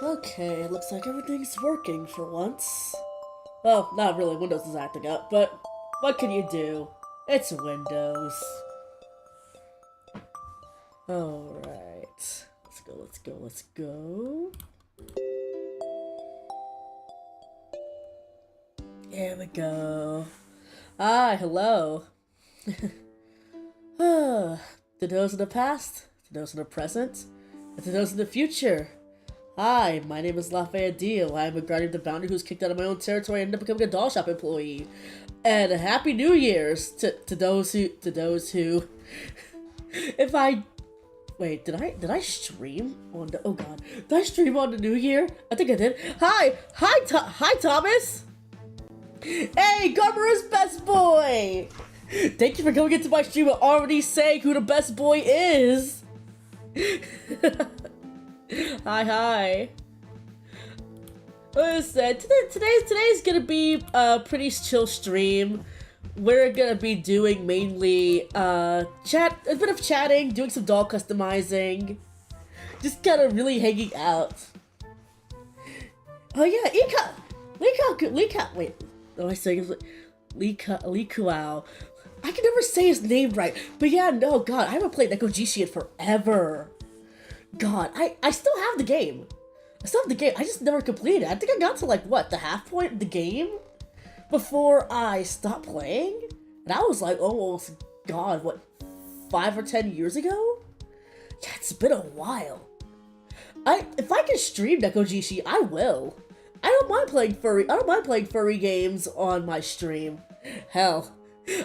Okay, looks like everything's working for once. Well, not really, Windows is acting up, but what can you do? It's Windows. Alright. Let's go. Here we go. Ah, hello. To those in the past, to those in the present, and to those in the future. Hi, my name is Lafayette Dio. I am a guardian of the bounty who's kicked out of my own territory and ended up becoming a doll shop employee. And Happy New Year's to those who if I wait, did I stream on the, oh god, did I stream on the New Year? I think I did. Hi Thomas. Hey, Garber's best boy. Thank you for coming into my stream and already saying who the best boy is. Hi. Listen, today's gonna be a pretty chill stream. We're gonna be doing mainly a bit of chatting, doing some doll customizing, just kind of really hanging out. Oh yeah, wait, oh I say Likuao. I can never say his name right, but yeah, no, God, I haven't played Neko Jishi in forever. God, I still have the game. I just never completed it. I think I got to like, what, the half point of the game? Before I stopped playing? And I was like, almost, God, what, 5 or 10 years ago? Yeah, it's been a while. If I can stream Neko Jishi, I will. I don't mind playing furry games on my stream. Hell,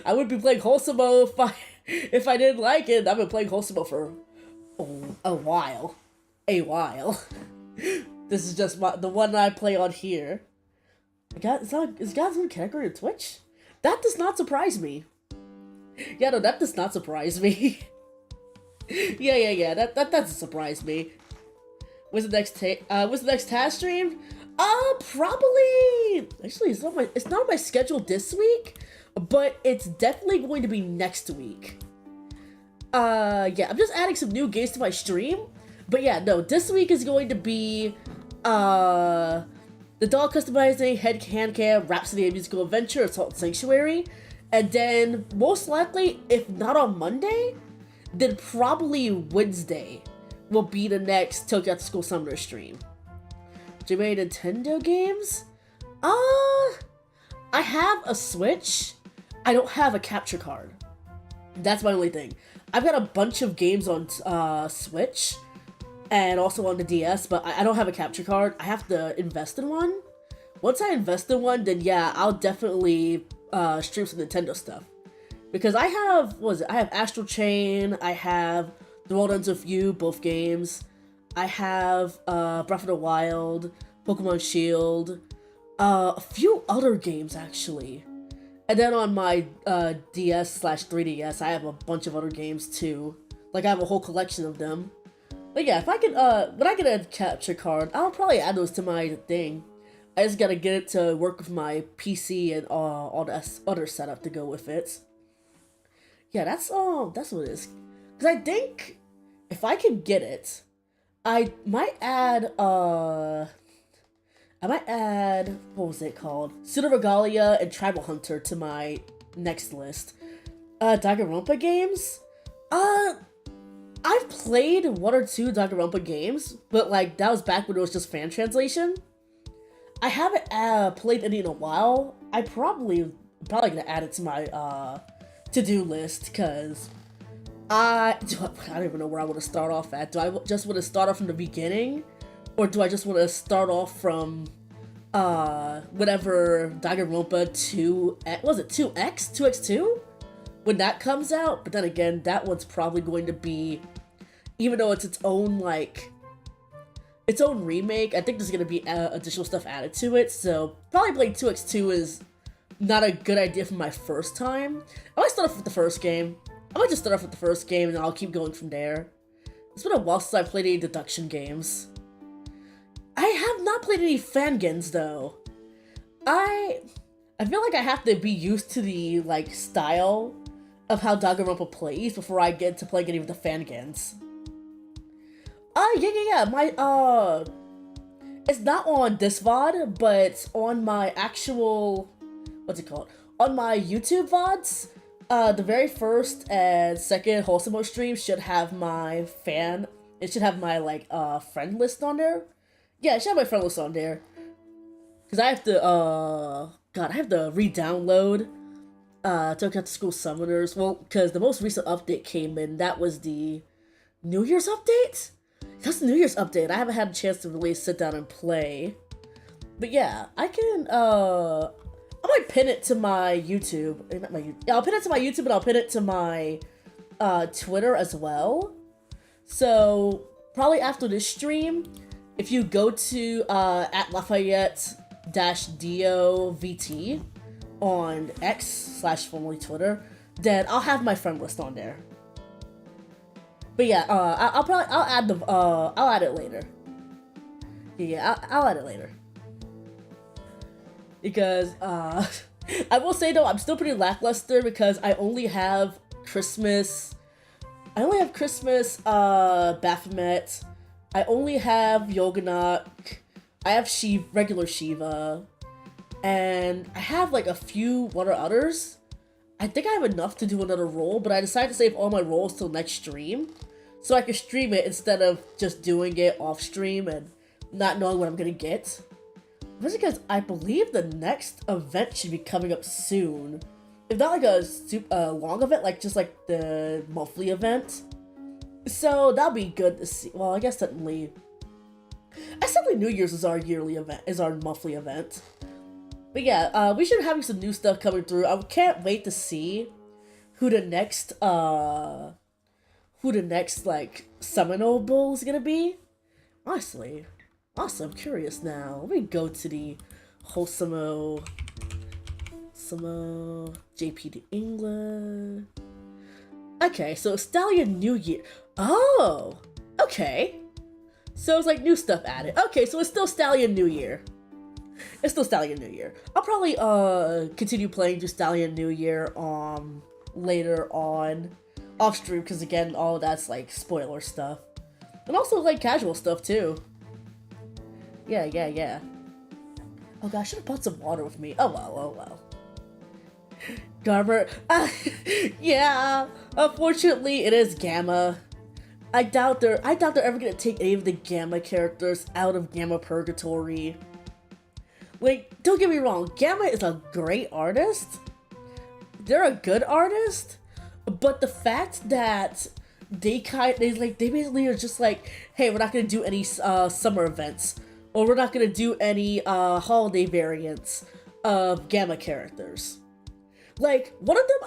I would be playing Wholesome if I didn't like it. I've been playing Wholesome for a while. This is just the one that I play on here. Is God's own category on Twitch? That does not surprise me. Yeah, no, that does not surprise me. yeah, that doesn't surprise me. When's the next task stream? Probably. Actually, it's not on my schedule this week, but it's definitely going to be next week. Yeah, I'm just adding some new games to my stream. But yeah, no, this week is going to be, the doll customizing, Handcam, Rhapsody, a Musical Adventure, Assault Sanctuary. And then, most likely, if not on Monday, then probably Wednesday will be the next Tokyo After School Summoner stream. Do you make Nintendo games? I have a Switch. I don't have a capture card. That's my only thing. I've got a bunch of games on Switch and also on the DS, but I don't have a capture card. I have to invest in one. Once I invest in one, then yeah, I'll definitely stream some Nintendo stuff. Because I have, I have Astral Chain, I have The World Ends With You, both games. I have Breath of the Wild, Pokemon Shield, a few other games actually. And then on my DS/3DS, I have a bunch of other games too. Like I have a whole collection of them. But yeah, if I can, when I get a capture card, I'll probably add those to my thing. I just gotta get it to work with my PC and all the other setup to go with it. Yeah, that's what it is. Cause I think if I can get it, I might add, what was it called? Pseudo Regalia and Tribal Hunter to my next list. Danganronpa games? I've played 1 or 2 Danganronpa games, but like, that was back when it was just fan translation. I haven't played any in a while. I'm probably gonna add it to my, to-do list, cause I don't even know where I want to start off at. Do I just want to start off from the beginning? Or do I just want to start off from, whatever Danganronpa 2, was it 2X? 2X2? When that comes out? But then again, that one's probably going to be, even though it's its own, like, its own remake, I think there's going to be additional stuff added to it, so probably playing 2X2 is not a good idea for my first time. I might start off with the first game. I might just start off with the first game and then I'll keep going from there. It's been a while since I've played any deduction games. I have not played any fangans though. I feel like I have to be used to the like style of how Danganronpa plays before I get to playing any of the fangans. Yeah. It's not on this VOD, but on my actual, what's it called? On my YouTube VODs, the very first and second Wholesome stream should have my it should have my, like, friend list on there. Yeah, it should have my friend list on there. Because I have to, God, I have to re-download, Tokyo After School Summoners. Well, because the most recent update came in, that was the New Year's update? That's the New Year's update. I haven't had a chance to really sit down and play. But yeah, I can, I might pin it to my YouTube. Yeah, I'll pin it to my YouTube, and I'll pin it to my, Twitter as well. So, probably after this stream, if you go to, at Lafayette Dio VT on X / formerly Twitter, then I'll have my friend list on there. But yeah, I'll add it later. Yeah, I'll add it later. Because, I will say though, I'm still pretty lackluster because I only have Christmas, Baphomet, I only have Yoganok, I have regular Shiva, and I have like a few others. I think I have enough to do another roll, but I decided to save all my rolls till next stream, so I can stream it instead of just doing it off stream and not knowing what I'm gonna get. That's because I believe the next event should be coming up soon. If not like a long event, like just like the monthly event. So that'll be good to see. Well, I guess technically New Year's is our yearly event, is our monthly event. But yeah, we should be having some new stuff coming through. I can't wait to see who the next like Seminole Bull is gonna be. Honestly, awesome. I'm curious now. Let me go to the Wholesome JP to England. Okay, so Stallion New Year. Oh, okay. So it's like new stuff added. Okay, so it's still Stallion New Year. It's still Stallion New Year. I'll probably continue playing through Stallion New Year later on off stream, because again, all of that's like spoiler stuff. And also like casual stuff too. Yeah. Oh god, I should have brought some water with me. Oh well. Garber. Yeah. Unfortunately, it is Gamma. I doubt they're ever gonna take any of the Gamma characters out of Gamma Purgatory. Like, don't get me wrong, Gamma is a great artist. They're a good artist, but the fact that they basically are just like, hey, we're not gonna do any summer events, or we're not gonna do any holiday variants of Gamma characters. Like, one of them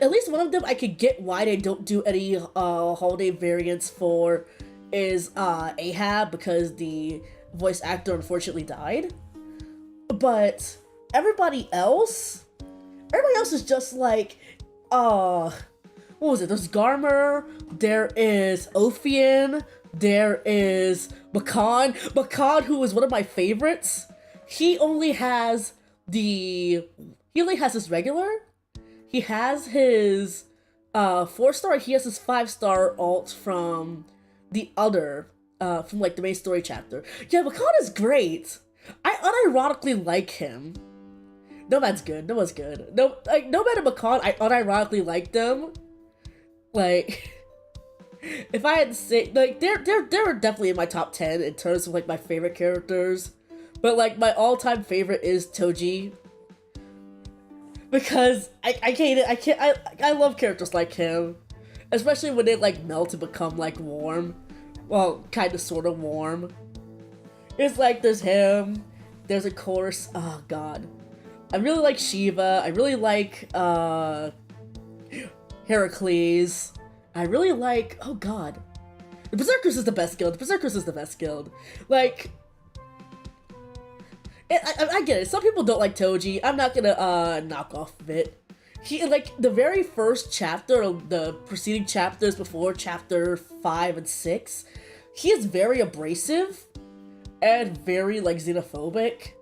at least one of them I could get why they don't do any holiday variants for is Ahab, because the voice actor unfortunately died. But everybody else is just like, what was it? There's Garmer, there is Ophian, there is Makan, who is one of my favorites. He only has his regular. He has his 4-star, he has his 5-star alt from the other, from like the main story chapter. Yeah, Makan is great. I unironically like him. Nomad's good. No, Nomad and Makan, I unironically like them. Like, if I had to say, like, they're definitely in my top 10 in terms of like my favorite characters. But like my all-time favorite is Toji. Because I love characters like him. Especially when they like melt to become like warm. Well, kinda sorta warm. It's like there's him, there's of course, oh god. I really like Shiva, I really like Heracles. I really like, oh god. The Berserkers is the best guild. Like, I get it, some people don't like Toji, I'm not gonna knock off of it. He, like, the very first chapter, the preceding chapters before chapter 5 and 6, he is very abrasive and very, like, xenophobic.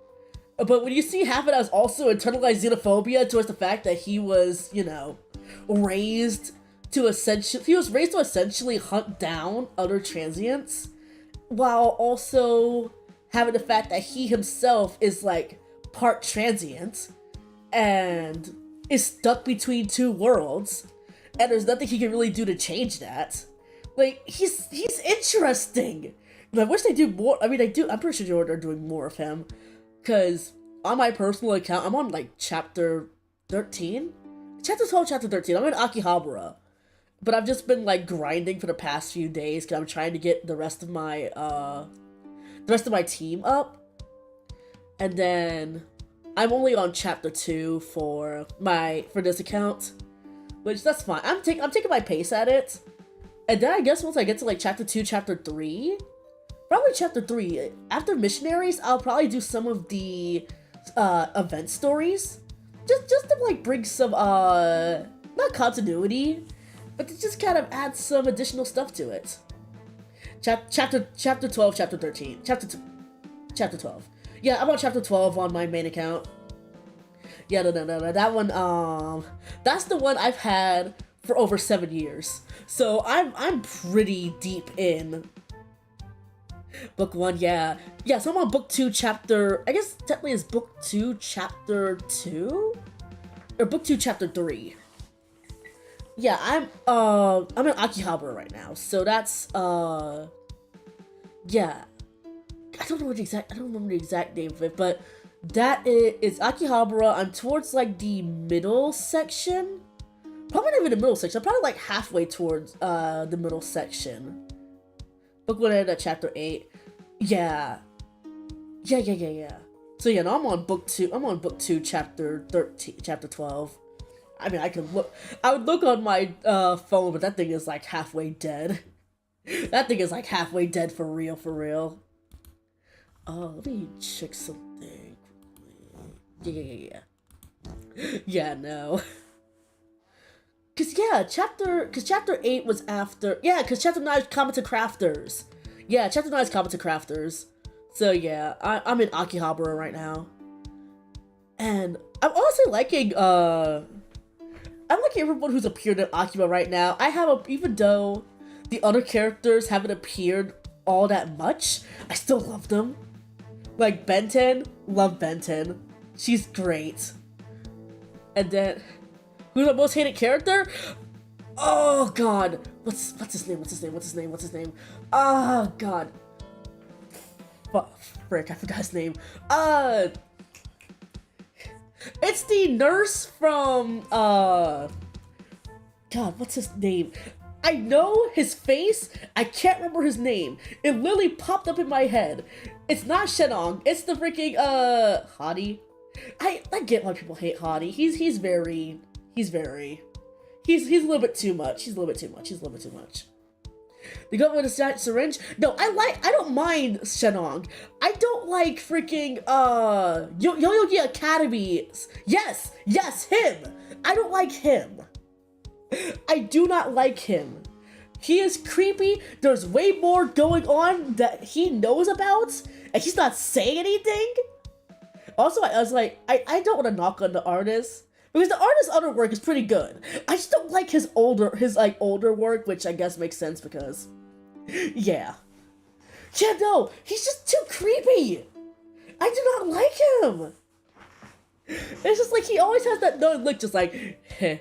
But when you see half of it as also internalized xenophobia towards the fact that he was, you know, raised to essentially hunt down other transients, while also having the fact that he himself is like part transient and is stuck between two worlds, and there's nothing he can really do to change that. Like, he's interesting. And I wish they do more. I mean, I'm pretty sure they're doing more of him, because on my personal account, I'm on like chapter 13, chapter 12, chapter 13. I'm in Akihabara, but I've just been like grinding for the past few days because I'm trying to get the rest of my team up, and then I'm only on chapter 2 for this account, which that's fine. I'm taking my pace at it, and then I guess once I get to like chapter 2, chapter 3, probably chapter 3 after missionaries, I'll probably do some of the event stories, just to like bring some not continuity, but to just kind of add some additional stuff to it. Chapter 12, chapter 13, chapter 12. Yeah, I'm on chapter 12 on my main account. Yeah, no, that one, that's the one I've had for over 7 years. So I'm pretty deep in book 1, yeah. Yeah, so I'm on book 2, chapter, I guess technically it's book 2, chapter 2? Or book 2, chapter 3. Yeah, I'm in Akihabara right now, so that's, yeah. I don't remember the exact name of it, but that is Akihabara. I'm towards like the middle section. Probably not even the middle section. I'm probably like halfway towards the middle section. Book 1 ended at chapter 8. Yeah. So yeah, no, I'm on book 2. I'm on book 2, chapter 13, chapter 12. I mean, I would look on my phone, but that thing is like halfway dead. That thing is like halfway dead for real. Let me check something. Yeah. Yeah, no. Cause chapter 8 was after. Yeah, cause chapter 9 is Comet to Crafters. Yeah, chapter 9 is Comet to Crafters. So yeah, I'm in Akihabara right now, and I'm honestly liking everyone who's appeared in Akiba right now. Even though the other characters haven't appeared all that much, I still love them. Like Benten, love Benten. She's great. And then, who's the most hated character? Oh god, what's his name? Oh god. Frick, I forgot his name. It's the nurse from, God, what's his name? I know his face, I can't remember his name. It literally popped up in my head. It's not Shenong, it's the freaking, Hottie. I get why people hate Hottie. He's a little bit too much. The government with a syringe? No, I don't mind Shenong. I don't like freaking, Yoyogi Academy. Yes, him. I don't like him. I do not like him. He is creepy. There's way more going on that he knows about, and he's not saying anything. Also, I was like, I don't want to knock on the artist, because the artist's other work is pretty good. I just don't like his older work, which I guess makes sense because, yeah. Yeah, no, he's just too creepy. I do not like him. It's just like, he always has that look, just like, heh.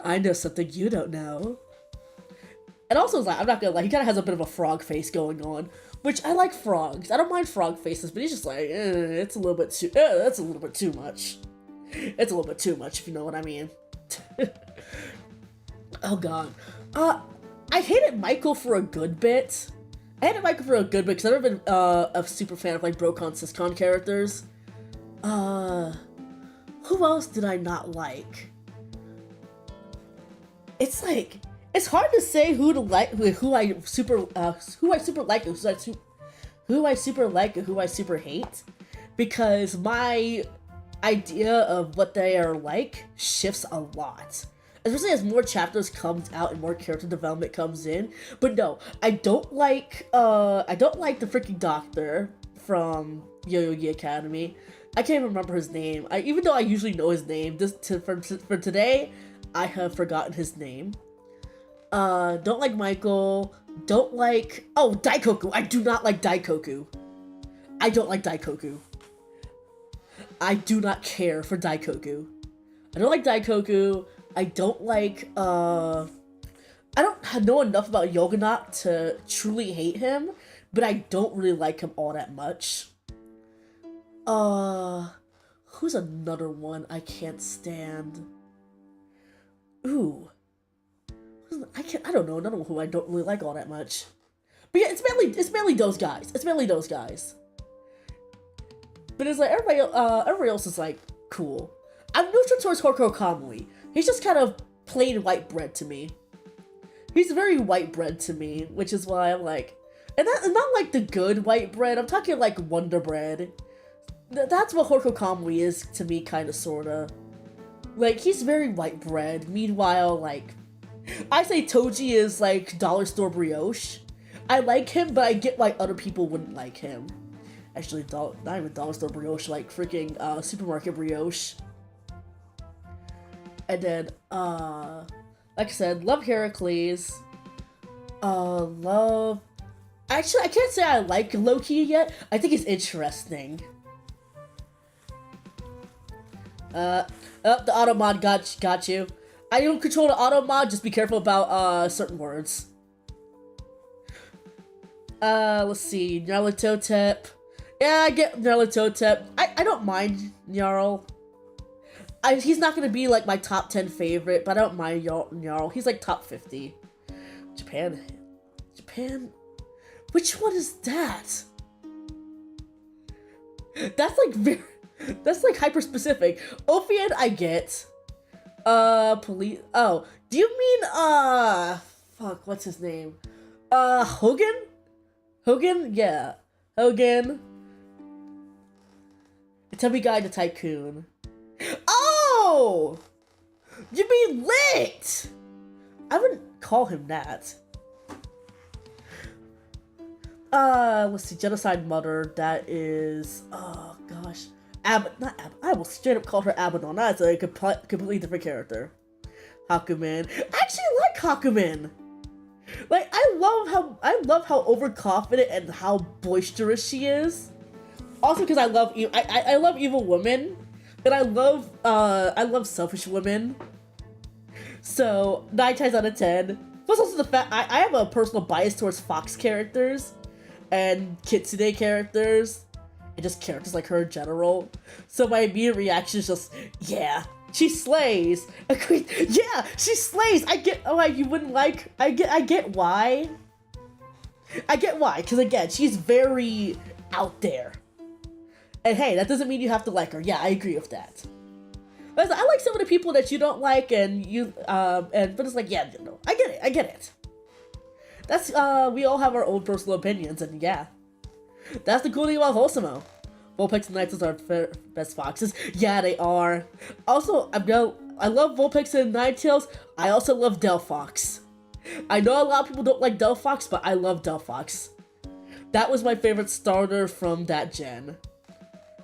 I know something you don't know. And also, like, I'm not gonna lie, he kind of has a bit of a frog face going on, which I like frogs. I don't mind frog faces, but he's just like, it's a little bit too. That's a little bit too much. It's a little bit too much, if you know what I mean. Oh god. I hated Michael for a good bit. Because I've never been a super fan of like Brocon Syscon characters. Who else did I not like? It's like, it's hard to say who I super like and who I super hate, because my idea of what they are like shifts a lot, especially as more chapters comes out and more character development comes in. But no, I don't like the freaking doctor from Yoyogi Academy. I can't even remember his name. Even though I usually know his name, for today, I have forgotten his name. Don't like Michael. Don't like... Oh, Daikoku. I do not like Daikoku. I don't like Daikoku. I do not care for Daikoku. I don't like Daikoku. I don't like, I don't know enough about Yoganot to truly hate him, but I don't really like him all that much. Who's another one I can't stand? Ooh. I don't know another one who I don't really like all that much. But yeah, it's mainly those guys. It's mainly those guys. But it's like everybody else is like cool. I'm neutral towards Hokuto Kamui. He's just kind of plain white bread to me. He's very white bread to me, which is why I'm like, and not like the good white bread. I'm talking like Wonder Bread. That's what Hokuto Kamui is to me, kind of, sorta. Like, he's very white bread. Meanwhile, like, I say Toji is like dollar store brioche. I like him, but I get why other people wouldn't like him. Actually, not even dollar store brioche, like freaking supermarket brioche. And then, like I said, love Heracles. Love... Actually, I can't say I like Loki yet. I think it's interesting. The auto mod got you. I don't control the auto mod, just be careful about, certain words. Let's see, Nyarlathotep. Yeah, I get Nyarlathotep. I don't mind Nyarl. He's not gonna be like my top 10 favorite, but I don't mind Nyarl. He's like top 50. Japan. Which one is that? That's like hyper specific. Ophian, I get. Police. Oh, do you mean fuck? What's his name? Hogan? Hogan? Yeah, Hogan. Tubby Guy the Tycoon. Oh! You mean Lit! I wouldn't call him that. Let's see, Genocide Mother, that is, oh gosh. Not Ab, I will straight up call her Abaddon, that's a completely different character. Hakumen. I actually like Hakumen! Like, I love how overconfident and how boisterous she is. Also because I love evil women, and I love selfish women. So 9 times out of 10. Plus also the fact I have a personal bias towards Fox characters and Kitsune characters and just characters like her in general. So my immediate reaction is just, yeah, she slays. Yeah, she slays. I get why you wouldn't like. I get why. I get why, because again, she's very out there. And hey, that doesn't mean you have to like her. Yeah, I agree with that. But I like some of the people that you don't like, and but it's like, yeah, no, I get it. That's, we all have our own personal opinions, and yeah. That's the cool thing about Hosomo. Vulpix and Ninetales are best foxes. Yeah, they are. Also, I love Vulpix and Ninetales. I also love Delphox. I know a lot of people don't like Delphox, but I love Delphox. That was my favorite starter from that gen.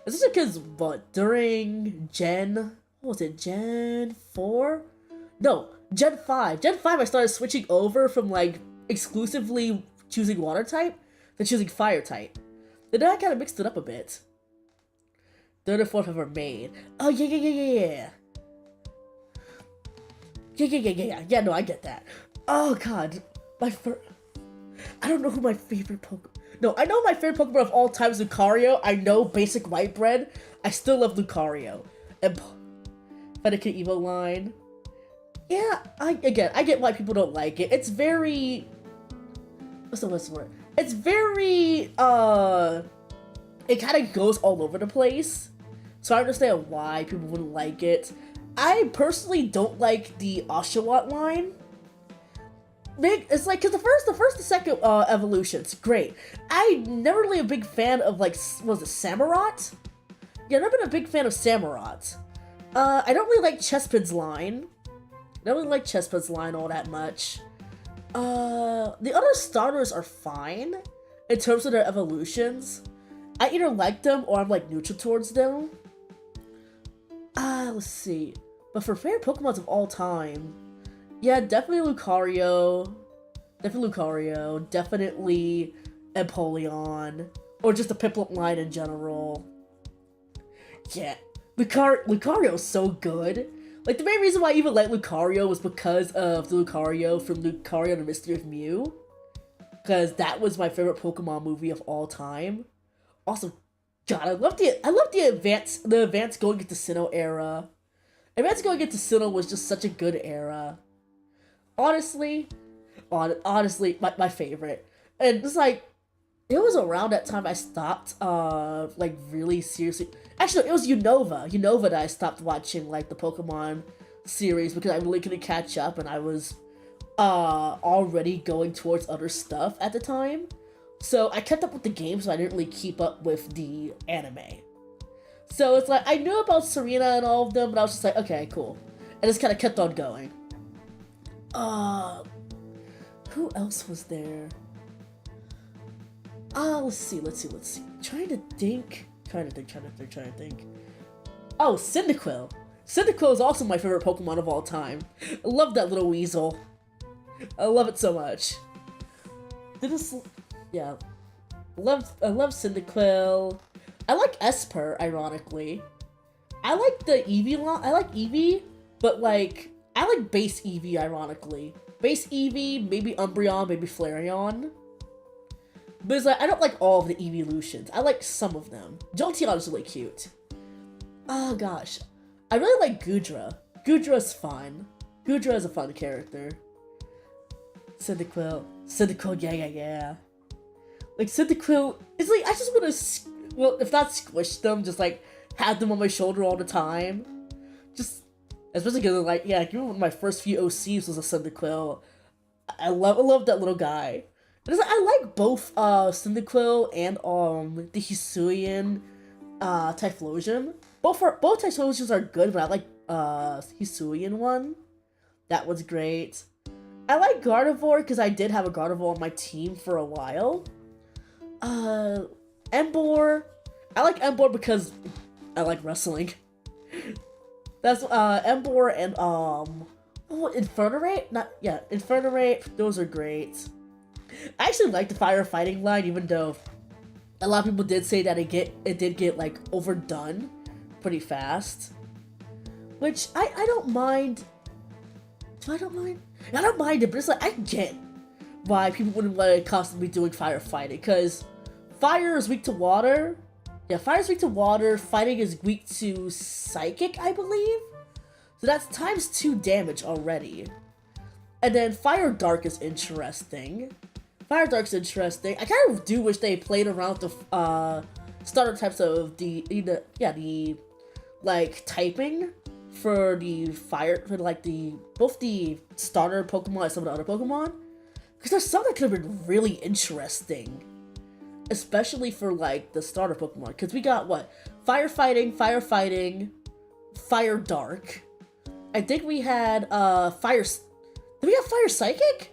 Especially because, what, during Gen... What was it, Gen 4? No, Gen 5. Gen 5 I started switching over from, like, exclusively choosing Water type to choosing Fire type. And then I kind of mixed it up a bit. Third and fourth ever made. Oh, yeah. Yeah, no, I get that. Oh, God. I don't know who my favorite Pokemon... No, I know my favorite Pokemon of all time is Lucario. I know basic white bread. I still love Lucario. And Fennekin Evo line. Yeah, I get why people don't like it. It's very... What's the word? It's very, it kind of goes all over the place. So I understand why people wouldn't like it. I personally don't like the Oshawott line. It's like, cause the first and second evolutions, great. I'm never really a big fan of, like, what was it, Samurott? Yeah, I've never been a big fan of Samurott. I don't really like Chespin's line. I don't really like Chespin's line all that much. The other starters are fine in terms of their evolutions. I either like them or I'm, like, neutral towards them. Let's see. But for favorite Pokemons of all time, yeah, definitely Lucario. Definitely Lucario. Definitely Empoleon. Or just the Piplup line in general. Yeah. Lucario's so good. Like, the main reason why I even like Lucario was because of the Lucario from Lucario and the Mystery of Mew. Because that was my favorite Pokemon movie of all time. Also, God, I love the advanced going into Sinnoh era. Advanced going into Sinnoh was just such a good era. Honestly, my favorite. And it's like, it was around that time I stopped, like, really seriously. Actually, it was Unova that I stopped watching, like, the Pokemon series because I really couldn't catch up and I was, already going towards other stuff at the time. So I kept up with the game, so I didn't really keep up with the anime. So it's like, I knew about Serena and all of them, but I was just like, okay, cool. And just kind of kept on going. Who else was there? Let's see. Trying to think. Oh, Cyndaquil. Cyndaquil is also my favorite Pokemon of all time. I love that little weasel. I love it so much. Yeah. I love Cyndaquil. I like Esper, ironically. I like the Eevee line. I like Eevee, but like, I like base Eevee, ironically. Base Eevee, maybe Umbreon, maybe Flareon. But it's like, I don't like all of the evolutions. I like some of them. Jolteon is really cute. Oh gosh. I really like Goodra. Goodra's fun. Goodra is a fun character. Cyndaquil, yeah. Like, Cyndaquil, it's like, I just want to, well, if not squish them, just like, have them on my shoulder all the time. Just, especially because, like, yeah, even one of my first few OCs was a Cyndaquil. I love that little guy. But like, I like both Cyndaquil and the Hisuian Typhlosion. Both Typhlosions are good, but I like Hisuian one. That one's great. I like Gardevoir because I did have a Gardevoir on my team for a while. Emboar. I like Emboar because I like wrestling. That's Emboar and Infernorate? Infernorate. Those are great. I actually like the firefighting line, even though a lot of people did say that it did get like overdone pretty fast. Which I don't mind. I don't mind it, but it's like, I get why people wouldn't want to constantly be doing firefighting, because fire is weak to water. Yeah, fire is weak to water, fighting is weak to psychic, I believe. So that's times 2 damage already. And then Fire Dark is interesting. Fire Dark's interesting. I kind of do wish they played around the starter types of the like typing for the fire, for like both the starter Pokemon and some of the other Pokemon, because there's some that could have been really interesting, especially for like the starter Pokemon. Because we got what, firefighting, Fire Dark. I think we had Fire. Did we have Fire Psychic?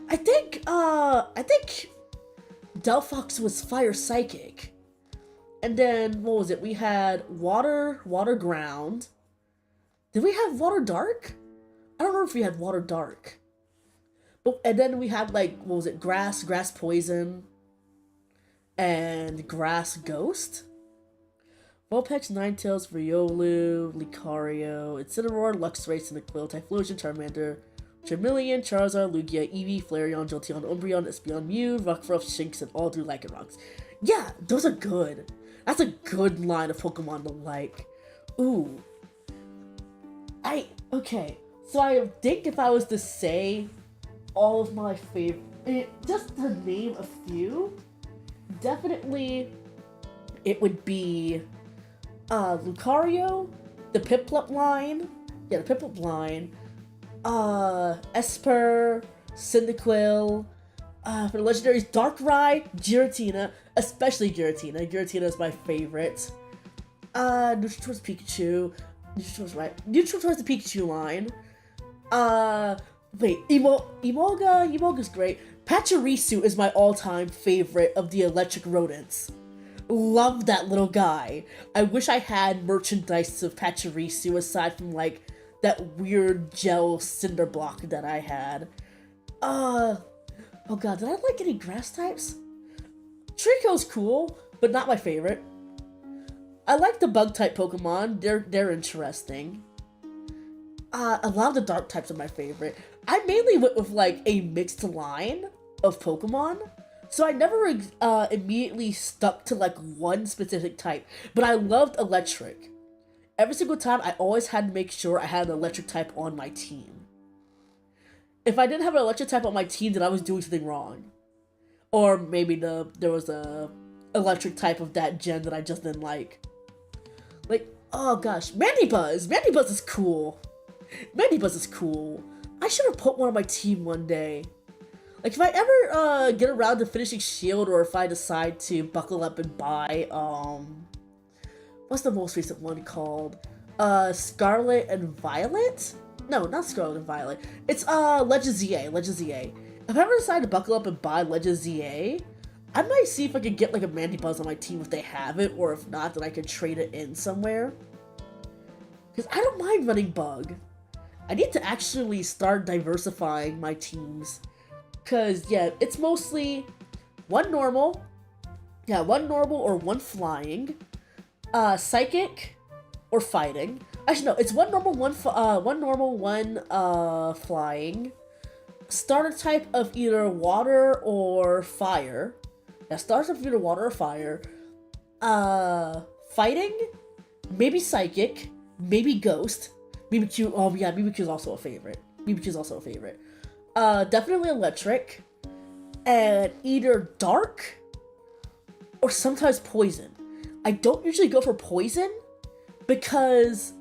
I think Delphox was Fire Psychic. And then, what was it? We had Water Ground. Did we have Water Dark? I don't remember if we had Water Dark. And then we had, like, what was it? Grass Poison, and Grass Ghost. Vulpix, Ninetales, Riolu, Lucario, Incineroar, Luxray, Cyndaquil, Typhlosion, Charmander, Charmeleon, Charizard, Lugia, Eevee, Flareon, Jolteon, Umbreon, Espeon, Mew, Rockruff, Shinx, and all do Lycanrocs. Yeah, those are good. That's a good line of Pokemon to like. Ooh. Okay. So I think if I was to say all of my favorite, just to name a few, definitely it would be Lucario, the Piplup line. Yeah, the Piplup line. Esper, Cyndaquil, for the legendaries, Darkrai, Giratina, especially Giratina. Giratina is my favorite. Neutral towards Pikachu. Neutral towards the Pikachu line. Wait, Emolga's great. Pachirisu is my all-time favorite of the electric rodents. Love that little guy. I wish I had merchandise of Pachirisu aside from, like, that weird gel cinder block that I had. Oh god, did I like any grass types? Trico's cool, but not my favorite. I like the bug type Pokemon. They're interesting. A lot of the dark types are my favorite. I mainly went with like a mixed line of Pokemon, so I never immediately stuck to like one specific type. But I loved electric. Every single time, I always had to make sure I had an electric type on my team. If I didn't have an electric type on my team, then I was doing something wrong. Or maybe there was a electric type of that gen that I just didn't like. Like, oh gosh, Mandibuzz! Mandibuzz is cool. Mandibuzz is cool. I should have put one on my team one day. Like, if I ever get around to finishing Shield, or if I decide to buckle up and buy, what's the most recent one called? Scarlet and Violet? No, not Scarlet and Violet. It's, Legend ZA, Legend ZA. If I ever decide to buckle up and buy Legend ZA, I might see if I could get, like, a Mandibuzz on my team if they have it, or if not, then I could trade it in somewhere. Because I don't mind running Bug. I need to actually start diversifying my teams. Because, yeah, it's mostly one normal. Yeah, one normal or one flying. Psychic or fighting. Actually, no, it's one normal, one flying. Starter type of either water or fire. Yeah, starter type of either water or fire. Fighting, maybe psychic, maybe ghost. Mimikyu, oh yeah, Mimikyu is also a favorite. Mimikyu is also a favorite. Definitely electric. And either dark or sometimes poison. I don't usually go for poison because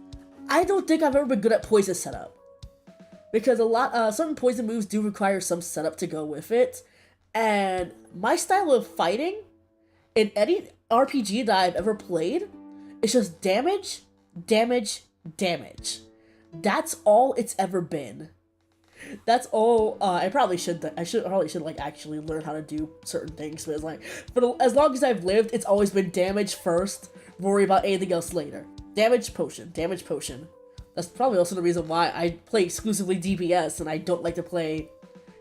I don't think I've ever been good at poison setup. Because certain poison moves do require some setup to go with it. And my style of fighting in any RPG that I've ever played is just damage, damage, damage. That's all it's ever been. That's all. I probably should like actually learn how to do certain things. But it's like, as long as I've lived, it's always been damage first. Worry about anything else later. Damage potion. Damage potion. That's probably also the reason why I play exclusively DPS and I don't like to play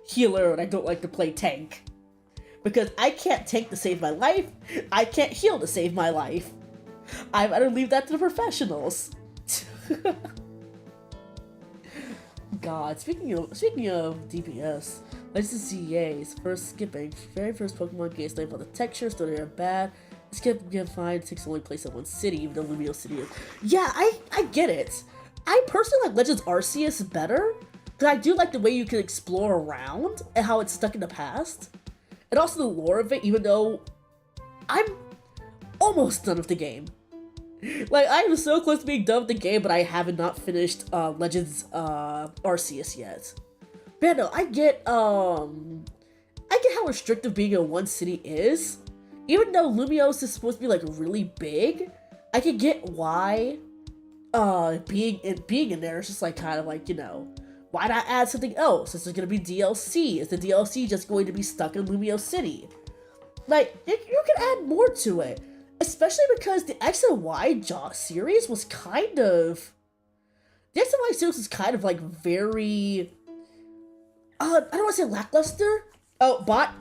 healer and I don't like to play tank. Because I can't tank to save my life. I can't heal to save my life. I better leave that to the professionals. God, speaking of DPS, Legend ZA's very first Pokemon game study about the texture, so they're bad. This can find takes only place in one city, even though Lumio City is. Yeah, I get it. I personally like Legends Arceus better, because I do like the way you can explore around and how it's stuck in the past. And also the lore of it, even though I'm almost done with the game. Like, I am so close to being done with the game, but I haven't not finished Legends Arceus yet. But yeah, no, I get how restrictive being in one city is. Even though Lumiose is supposed to be like really big, I can get why being in there is just like kind of like, you know, why not add something else? Is there gonna be DLC? Is the DLC just going to be stuck in Lumio City? Like, you can add more to it. Especially because the X and Y series was kind of... The X and Y series was kind of like very... I don't want to say lackluster. Oh, bot.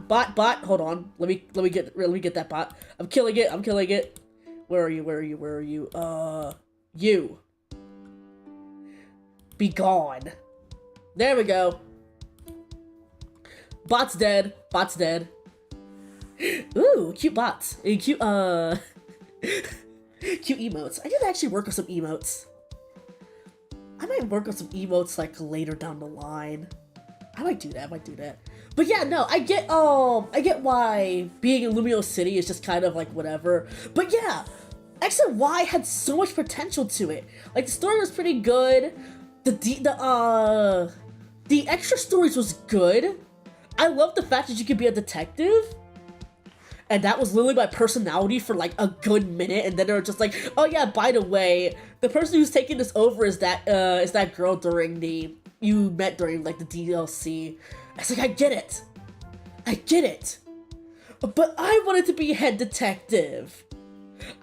Hold on. Let me get that bot. I'm killing it. Where are you? You. Be gone. There we go. Bot's dead. Ooh, cute bots. Cute, cute emotes. I need to actually work on some emotes. I might work on some emotes, like, later down the line. I might do that. But yeah, no, I get why being in Lumio City is just kind of, like, whatever. But yeah, X and Y had so much potential to it. Like, the story was pretty good. The extra stories was good. I love the fact that you could be a detective. And that was literally my personality for like a good minute, and then they were just like, "Oh yeah, by the way, the person who's taking this over is that girl you met during like the DLC." I was like, I get it, but I wanted to be head detective.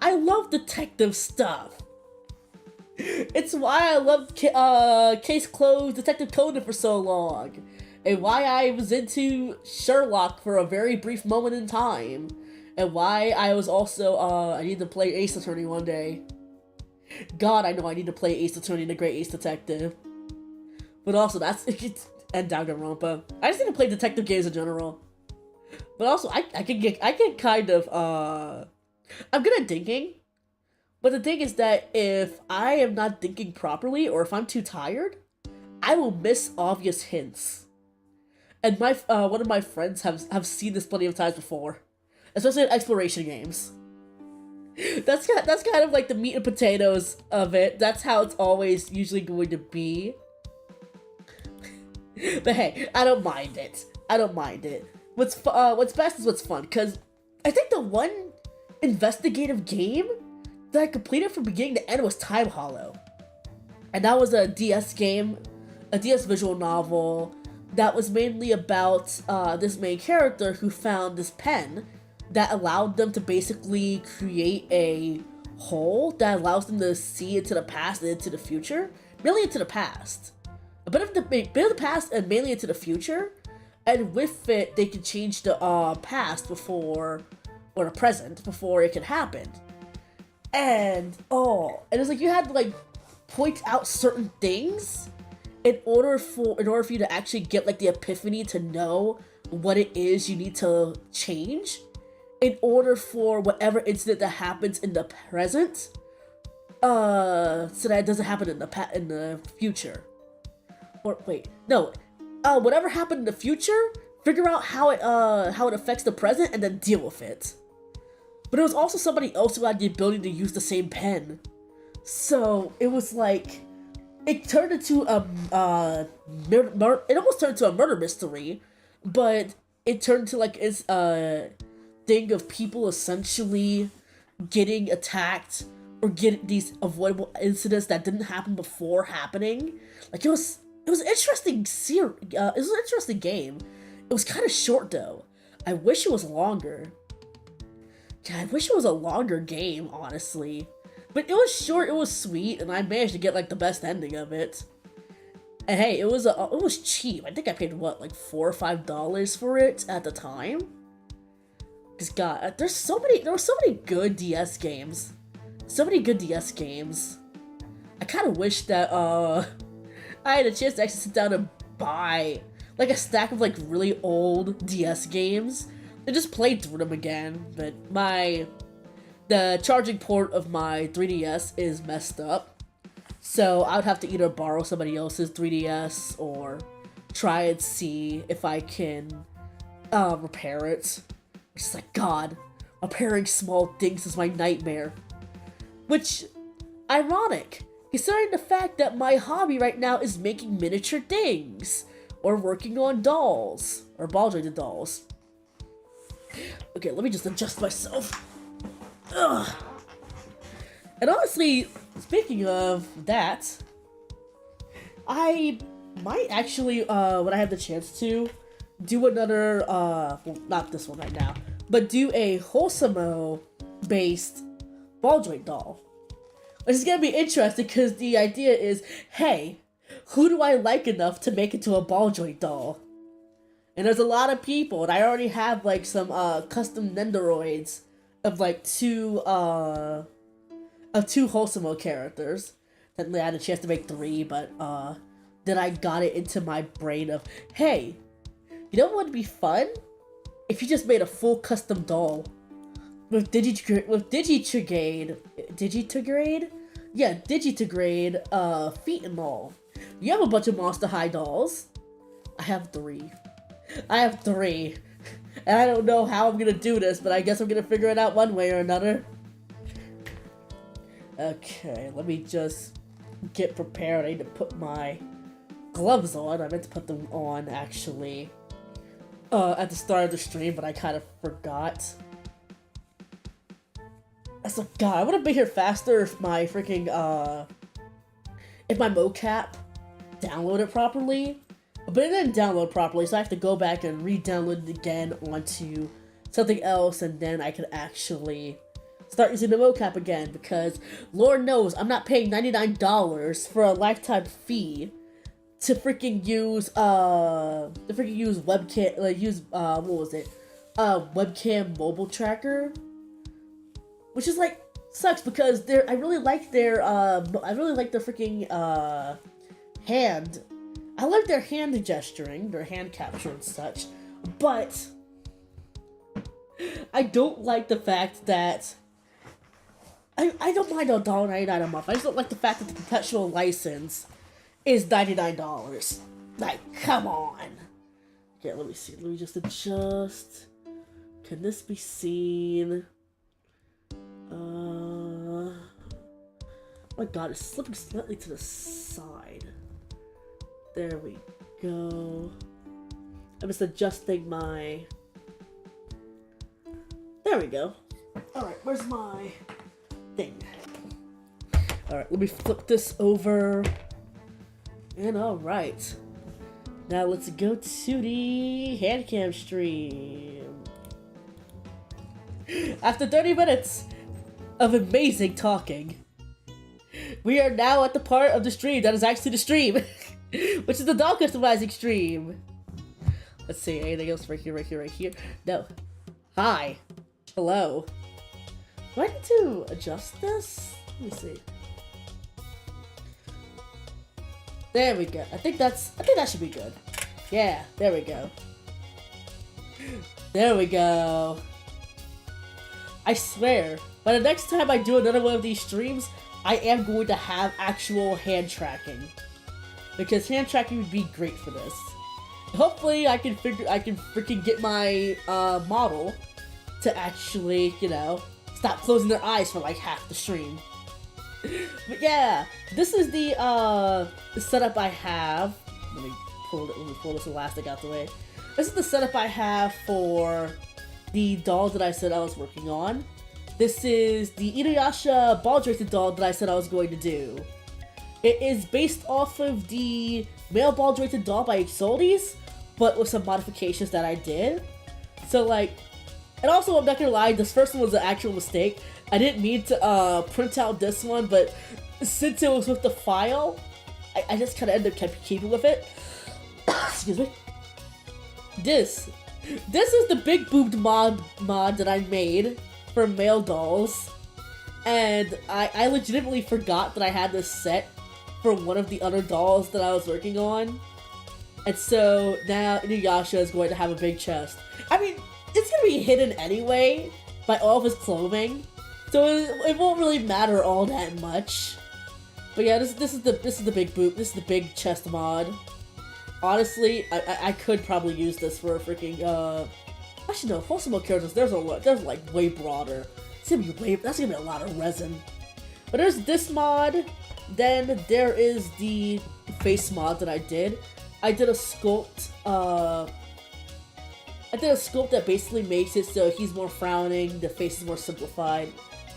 I love detective stuff. It's why I loved Case Closed Detective Conan for so long. and why I was into Sherlock for a very brief moment in time, and why I was also, I need to play Ace Attorney one day. God, I know I need to play Ace Attorney and the Great Ace Detective. But also, and Danganronpa. I just need to play detective games in general. But also, I can kind of, I'm good at thinking. But the thing is that if I am not thinking properly, or if I'm too tired, I will miss obvious hints. And my one of my friends have seen this plenty of times before, especially in exploration games. That's kind of like the meat and potatoes of it. That's how it's always usually going to be. But hey, I don't mind it. I don't mind it. What's best is what's fun, because I think the one investigative game that I completed from beginning to end was Time Hollow. And that was a DS game, a DS visual novel that was mainly about this main character who found this pen that allowed them to basically create a hole that allows them to see into the past and into the future. Mainly into the past. A bit of the past and mainly into the future. And with it, they can change the past before, or the present, before it can happen. And it was like you had to like point out certain things in order for you to actually get like the epiphany to know what it is you need to change in order for whatever incident that happens in the present so that it doesn't happen in the future. Or wait, no. Whatever happened in the future, figure out how it affects the present and then deal with it. But it was also somebody else who had the ability to use the same pen. So it was like it turned into it almost turned into a murder mystery, but it turned into like it's a thing of people essentially getting attacked or getting these avoidable incidents that didn't happen before happening. Like it was an interesting it was an interesting game. It was kind of short though. I wish it was longer. Yeah, I wish it was a longer game, honestly. But it was short, it was sweet, and I managed to get like the best ending of it. And hey, it was cheap. I think I paid what, like $4 or $5 for it at the time. Cause God, there were so many good DS games. So many good DS games. I kind of wish that I had a chance to actually sit down and buy like a stack of like really old DS games and just play through them again. But the charging port of my 3DS is messed up, so I would have to either borrow somebody else's 3DS or try and see if I can repair it. It's just like, God, repairing small things is my nightmare. Which, ironic, considering the fact that my hobby right now is making miniature things, or working on dolls, or ball-jointed dolls. Okay, let me just adjust myself. Ugh. And honestly, speaking of that, I might actually, when I have the chance to, do another, well, not this one right now, but do a Wholesome-based ball joint doll. Which is gonna be interesting because the idea is, hey, who do I like enough to make into a ball joint doll? And there's a lot of people, and I already have like some custom Nendoroids of like two Wholesome characters. Technically I had a chance to make 3, but then I got it into my brain of, hey, you know what would be fun? If you just made a full custom doll with Digitigrade, yeah, Digitigrade feet and all. You have a bunch of Monster High dolls. I have 3. And I don't know how I'm gonna do this, but I guess I'm gonna figure it out one way or another. Okay, let me just get prepared. I need to put my gloves on. I meant to put them on, actually, at the start of the stream, but I kind of forgot. That's like, God, I would have been here faster if my freaking, if my mocap downloaded properly. But it didn't download properly, so I have to go back and re-download it again onto something else, and then I can actually start using the mocap again, because Lord knows I'm not paying $99 for a lifetime fee to freaking use webcam, like use what was it, webcam mobile tracker, which is like sucks because I really like their freaking hand. I like their hand gesturing, their hand capture and such, but I don't like the fact that I don't mind $1.99 a month. I just don't like the fact that the perpetual license is $99. Like, come on. Okay, let me see. Let me just adjust. Can this be seen? Oh my god, it's slipping slightly to the side. There we go. I'm just adjusting my... There we go. Alright, where's my thing? Alright, let me flip this over. And alright. Now let's go to the Handcam stream. After 30 minutes of amazing talking, we are now at the part of the stream that is actually the stream, which is the doll customizing stream. Let's see, anything else right here? No. Hi. Hello. Do I need to adjust this? Let me see. There we go. I think that should be good. Yeah, there we go. There we go. I swear, by the next time I do another one of these streams, I am going to have actual hand tracking. Because hand tracking would be great for this. Hopefully I can freaking get my model to actually, you know, stop closing their eyes for like half the stream. But yeah, this is the setup I have. Let me pull this elastic out the way. This is the setup I have for the doll that I said I was working on. This is the Inuyasha ball-jointed doll that I said I was going to do. It is based off of the male ball-jointed doll by isekai'd, but with some modifications that I did. So like, and also I'm not gonna lie, this first one was an actual mistake. I didn't mean to print out this one, but since it was with the file, I just kind of ended up keeping with it. Excuse me. This is the big boobed mod that I made for male dolls, and I legitimately forgot that I had this set for one of the other dolls that I was working on, and so now Inuyasha is going to have a big chest. I mean, it's gonna be hidden anyway by all of his clothing, so it won't really matter all that much. But yeah, this is the big boob. This is the big chest mod. Honestly, I could probably use this for a freaking actually no, wholesome characters. There's like way broader. That's gonna be a lot of resin. But there's this mod. Then there is the face mod that I did. I did a sculpt. I did a sculpt that basically makes it so he's more frowning, the face is more simplified.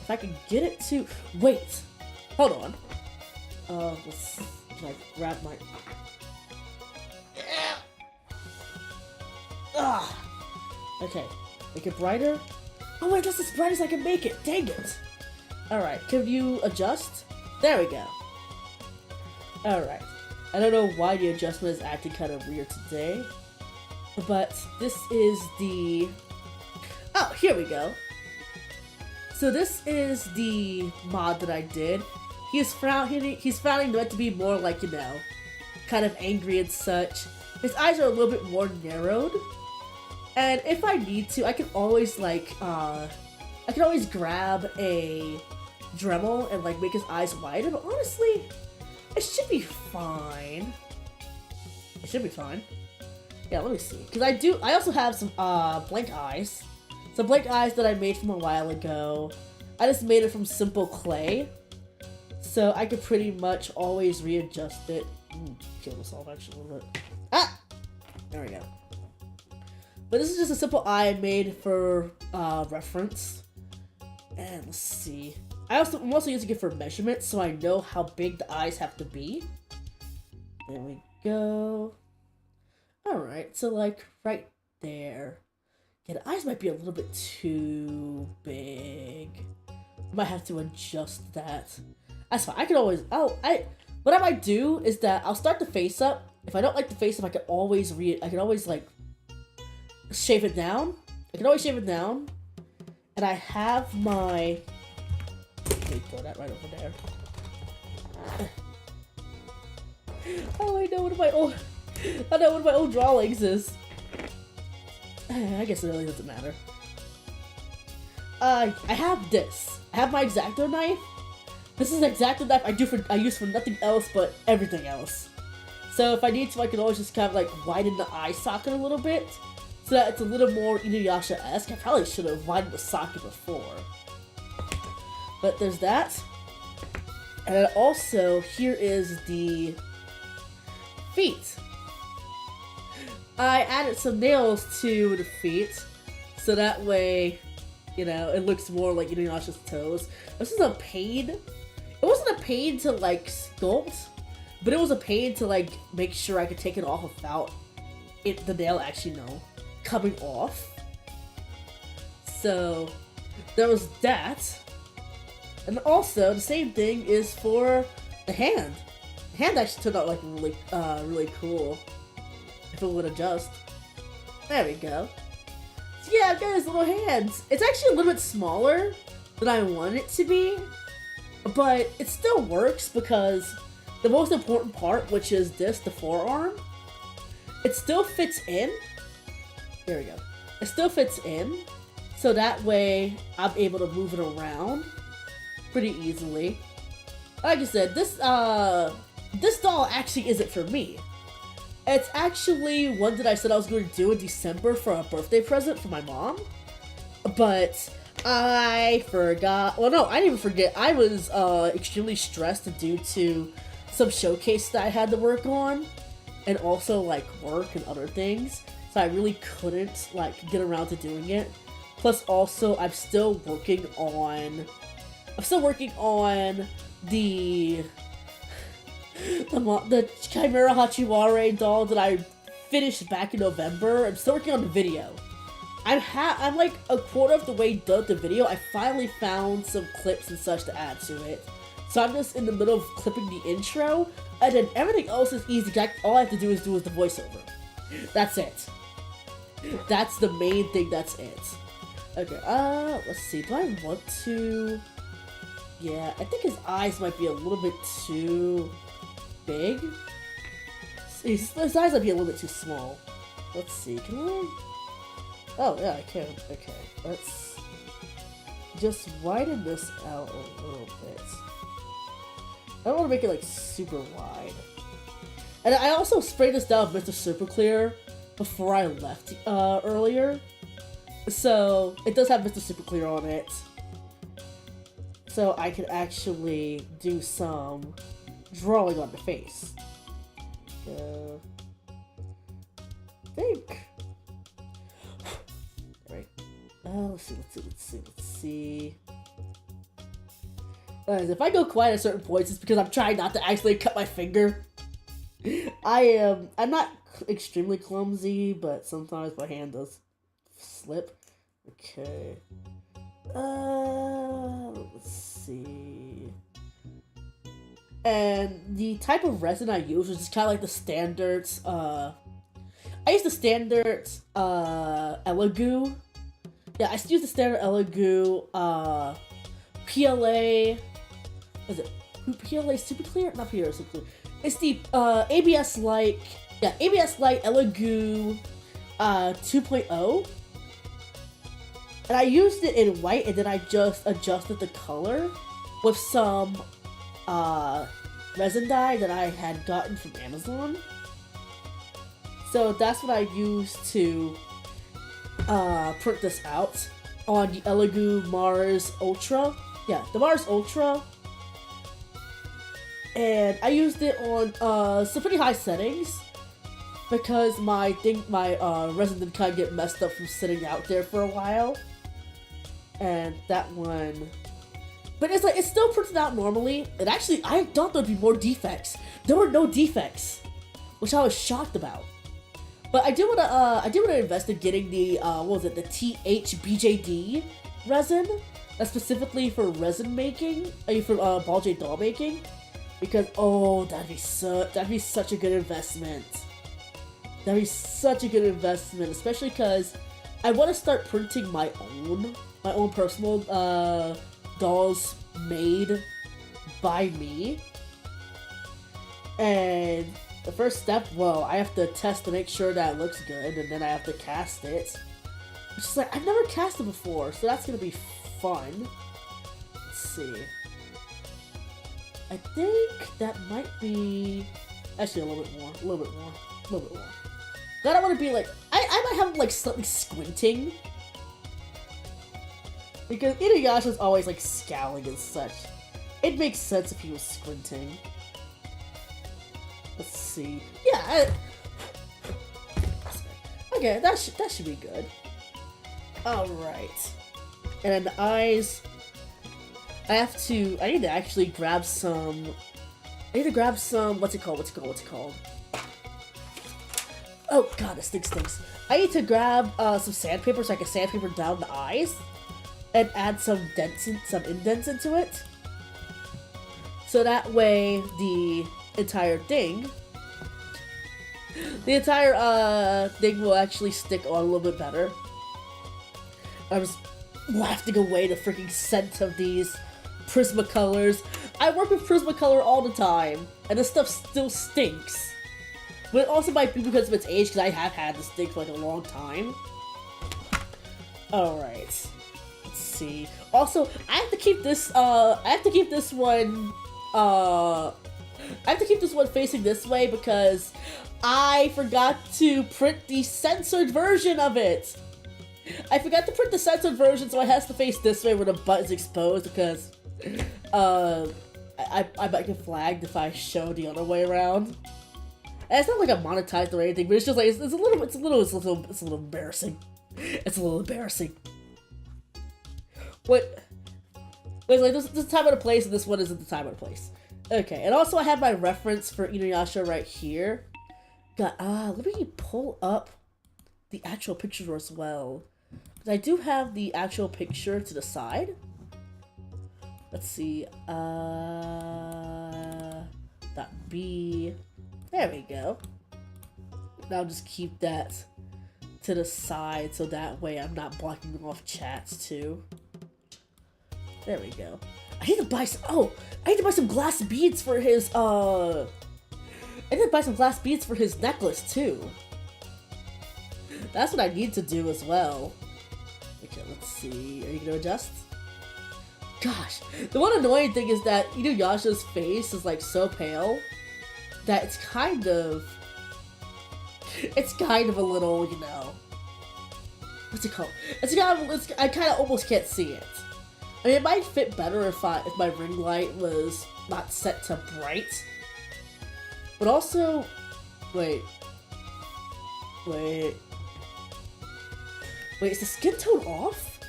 If I can get it to... Wait! Hold on. Can I grab my... Okay. Make it brighter? Oh wait, that's as bright as I can make it! Dang it! Alright, can you adjust? There we go. Alright. I don't know why the adjustment is acting kind of weird today. But this is the... Oh, here we go. So this is the mod that I did. He's frowning meant to be more like, you know, kind of angry and such. His eyes are a little bit more narrowed. And if I need to, I can always like, I can always grab a Dremel and like make his eyes wider, but honestly, it should be fine. It should be fine. Yeah, let me see. Because I also have some blank eyes. Some blank eyes that I made from a while ago. I just made it from simple clay. So I could pretty much always readjust it. Kill myself actually a little bit. Ah! There we go. But this is just a simple eye I made for reference. And let's see. I'm also using it for measurement, so I know how big the eyes have to be. There we go. Alright, so like right there. Yeah, the eyes might be a little bit too big. I might have to adjust that. That's fine. I could always... what I might do is that I'll start the face up, if I don't like the face, I can always like shave it down. I can always shave it down. And I have my, let me throw that right over there. Oh, I know one of my old drawings is. I guess it really doesn't matter. I have this. I have my X-Acto knife. This is an X-Acto knife I use for nothing else but everything else. So if I need to, I can always just kind of like widen the eye socket a little bit, so that it's a little more Inuyasha-esque. I probably should have widened the socket before. But there's that. And then also, here is the feet. I added some nails to the feet, so that way, you know, it looks more like Inuyasha's toes. This is a pain. It wasn't a pain to, like, sculpt, but it was a pain to, like, make sure I could take it off without the nail actually, coming off. So, there was that. And also, the same thing is for the hand. The hand actually turned out, like, really cool. If it would adjust. There we go. So yeah, I've got his little hands. It's actually a little bit smaller than I want it to be, but it still works because the most important part, which is this, the forearm, it still fits in. There we go. It still fits in, so that way I'm able to move it around pretty easily. Like I said, this doll actually isn't for me. It's actually one that I said I was going to do in December for a birthday present for my mom. But I forgot. Well, no, I didn't even forget. I was extremely stressed due to some showcase that I had to work on. And also, like, work and other things. So I really couldn't, like, get around to doing it. Plus, also, I'm still working on the Chimera Hachiwara doll that I finished back in November. I'm still working on the video. I'm like a quarter of the way done with the video. I finally found some clips and such to add to it. So I'm just in the middle of clipping the intro, and then everything else is easy. All I have to do is the voiceover. That's it. That's the main thing, that's it. Okay, let's see. Do I want to... Yeah, I think his eyes might be a little bit too big. His eyes might be a little bit too small. Let's see, can I? Oh, yeah, I can. Okay, let's just widen this out a little bit. I don't want to make it, like, super wide. And I also sprayed this down with Mr. Super Clear before I left earlier. So, it does have Mr. Super Clear on it. So I could actually do some drawing on the face. I think. Alright. Let's see. If I go quiet at certain points, it's because I'm trying not to actually cut my finger. I'm not extremely clumsy, but sometimes my hand does slip. Okay. Let's see. And the type of resin I use is just kind of like the standards, I use the standard, Elegoo. Yeah, I use the standard Elegoo, PLA, what is it? PLA Super Clear? Not PLA Super Clear. It's the, ABS Light, yeah, ABS Light Elegoo, 2.0. And I used it in white, and then I just adjusted the color with some resin dye that I had gotten from Amazon. So that's what I used to print this out on the Elegoo Mars Ultra. Yeah, the Mars Ultra. And I used it on some pretty high settings because my resin did kind of get messed up from sitting out there for a while. And that one, but it's like, it's still printed out normally. And actually, I thought there'd be more defects. There were no defects, which I was shocked about. But I do wanna invest in getting the, what was it, the THBJD resin. That's specifically for resin making, for ball joint doll making. Because, oh, that'd be such a good investment. That'd be such a good investment, especially because I want to start printing my own personal dolls made by me. And the first step, well, I have to test to make sure that it looks good, and then I have to cast it. Which is like, I've never cast it before, so that's gonna be fun. Let's see. I think that might be... Actually, a little bit more. Then I want to be like... I might have him, like, slightly squinting. Because Inuyasha's always, like, scowling and such. It makes sense if he was squinting. Let's see. Yeah, okay, that should be good. Alright. And then the eyes... I need to actually grab some... what's it called? Oh god, this thing stinks. I need to grab some sandpaper so I can sandpaper down the eyes. And add some indents into it. So that way, the entire thing will actually stick on a little bit better. I was wafting away the freaking scent of these Prismacolors. I work with Prismacolor all the time, and this stuff still stinks. But it also might be because of its age, because I have had this thing for like a long time. Alright. Let's see. Also, I have to keep this one facing this way because I forgot to print the censored version of it. I forgot to print the censored version, so it has to face this way where the butt is exposed because I might get flagged if I show the other way around. And it's not like I'm monetized or anything, but it's just like it's a little embarrassing. It's a little embarrassing. What? Wait, like this is the time and the place, and this one isn't the time and the place. Okay, and also I have my reference for Inuyasha right here. God, let me pull up the actual picture as well. I do have the actual picture to the side. Let's see. .b. There we go. Now just keep that to the side so that way I'm not blocking off chats too. There we go. I need to buy some. I need to buy some glass beads for his. I need to buy some glass beads for his necklace too. That's what I need to do as well. Okay, let's see. Are you gonna adjust? Gosh, the one annoying thing is that Inuyasha's face is like so pale that it's kind of a little, you know, what's it called? I kind of almost can't see it. I mean, it might fit better if my ring light was not set to bright. But also, wait, is the skin tone off?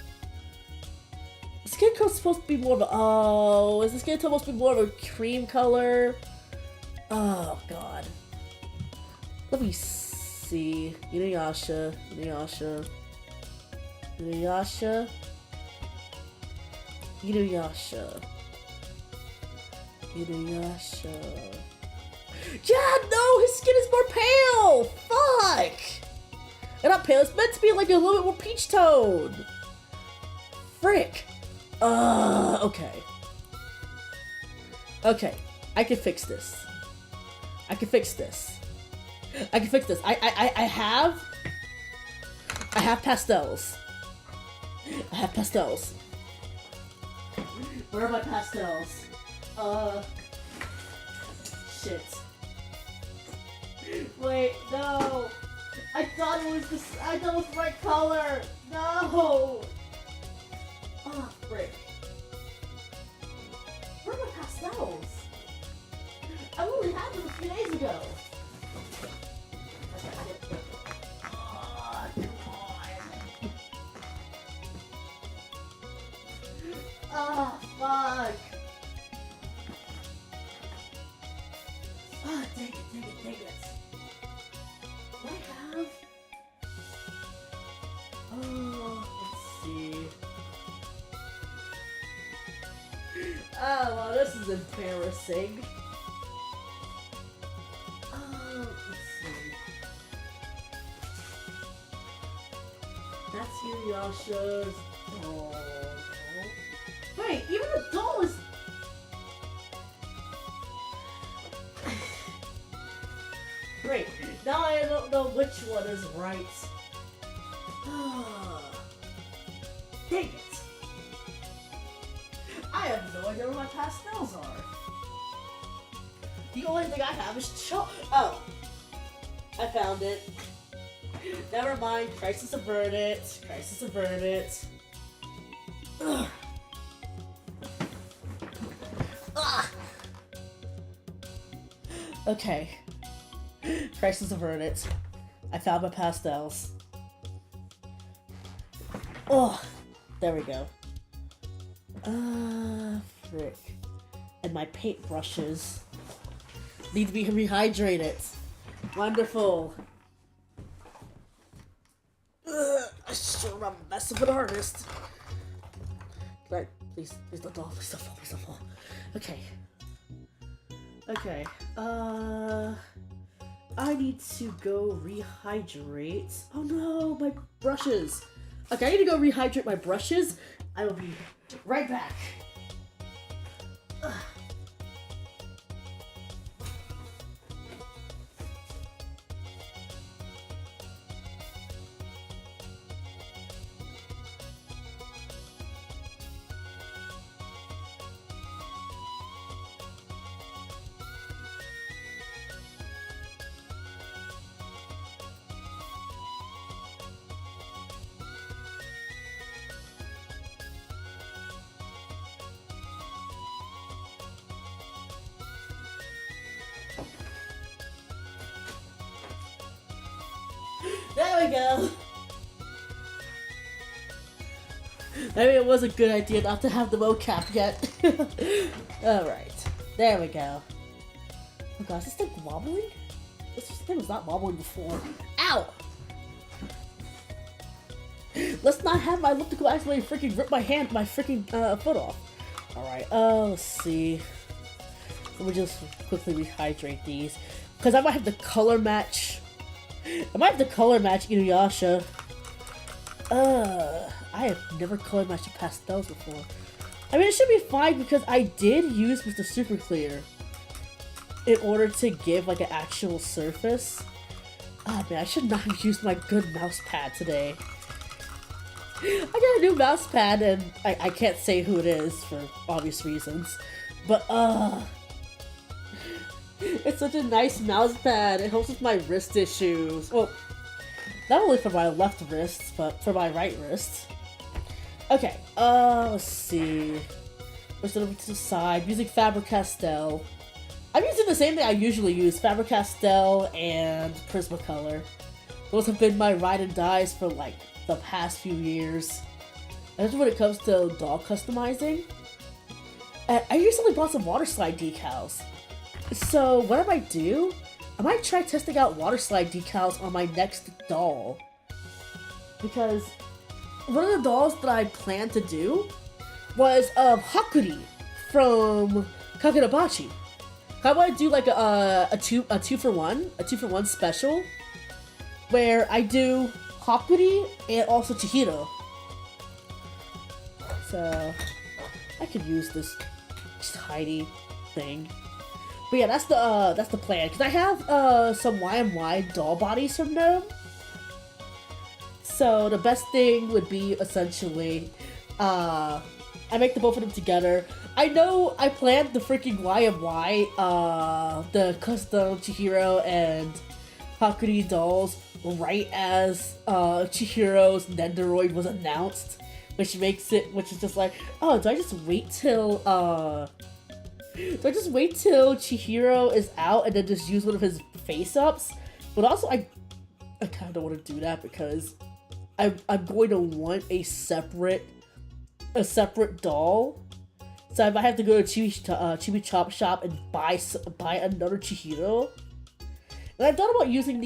The skin tone's supposed to be more of a, is the skin tone supposed to be more of a cream color? Oh god. Let me see. Inuyasha. Yeah, no, his skin is more pale! Fuck! And not pale, it's meant to be like a little bit more peach tone! Frick! Okay. Okay, I can fix this. I can fix this. I have pastels. Where are my pastels? Shit. Wait, no! I thought it was the right color! No! Oh, frick. Where are my pastels? I only had them a few days ago. Oh, come on. Oh, fuck. Oh, dang it. What I have? Oh, let's see. Oh, well, this is embarrassing. Inuyasha's doll. Wait, even the doll is... Great, now I don't know which one is right. Dang it! I have no idea where my pastels are. The only thing I have is chalk. Oh, I found it. Never mind. Crisis averted. Crisis averted. Ugh. Ah. Okay. Crisis averted. I found my pastels. Oh, there we go. Frick. And my paint brushes need to be rehydrated. Wonderful. I sure am a mess of an artist. Right, please don't fall, please don't fall, please don't fall. Okay. Okay. I need to go rehydrate. Oh no, my brushes. Okay, I need to go rehydrate my brushes. I will be right back. Ugh. There we go. Maybe it was a good idea not to have the mocap yet. Alright. There we go. Oh gosh, is this thing wobbling? This thing was not wobbling before. Ow! Let's not have my elliptical accidentally freaking rip my freaking foot off. Alright, let's see. Let me just quickly rehydrate these. Because I might have to color match. I might have to color match Inuyasha. I have never color matched pastels before. I mean, it should be fine because I did use Mr. Super Clear in order to give like an actual surface. Ah man, I should not have used my good mouse pad today. I got a new mouse pad and I can't say who it is for obvious reasons. But it's such a nice mouse pad. It helps with my wrist issues. Well, not only for my left wrist, but for my right wrist. Okay, let's see. Push it over to the side. Using Faber-Castell. I'm using the same thing I usually use. Faber-Castell and Prismacolor. Those have been my ride and dies for like the past few years. Especially when it comes to doll customizing. And I recently bought some water slide decals. So what I might do, I might try testing out water slide decals on my next doll. Because one of the dolls that I planned to do was Hakuri from Kakurabachi. I want to do like a two for one special where I do Hakuri and also Chihiro. So I could use this tiny thing. But yeah, that's the plan. Because I have some YMY doll bodies from them. So the best thing would be essentially I make the both of them together. I know I planned the freaking YMY, the custom Chihiro and Hakuri dolls right as Chihiro's Nendoroid was announced. Which is just like, oh, do I just wait till Chihiro is out and then just use one of his face-ups? But also, I kind of don't want to do that because I'm going to want a separate doll. So if I have to go to Chibi Chop Shop and buy another Chihiro, and I thought about using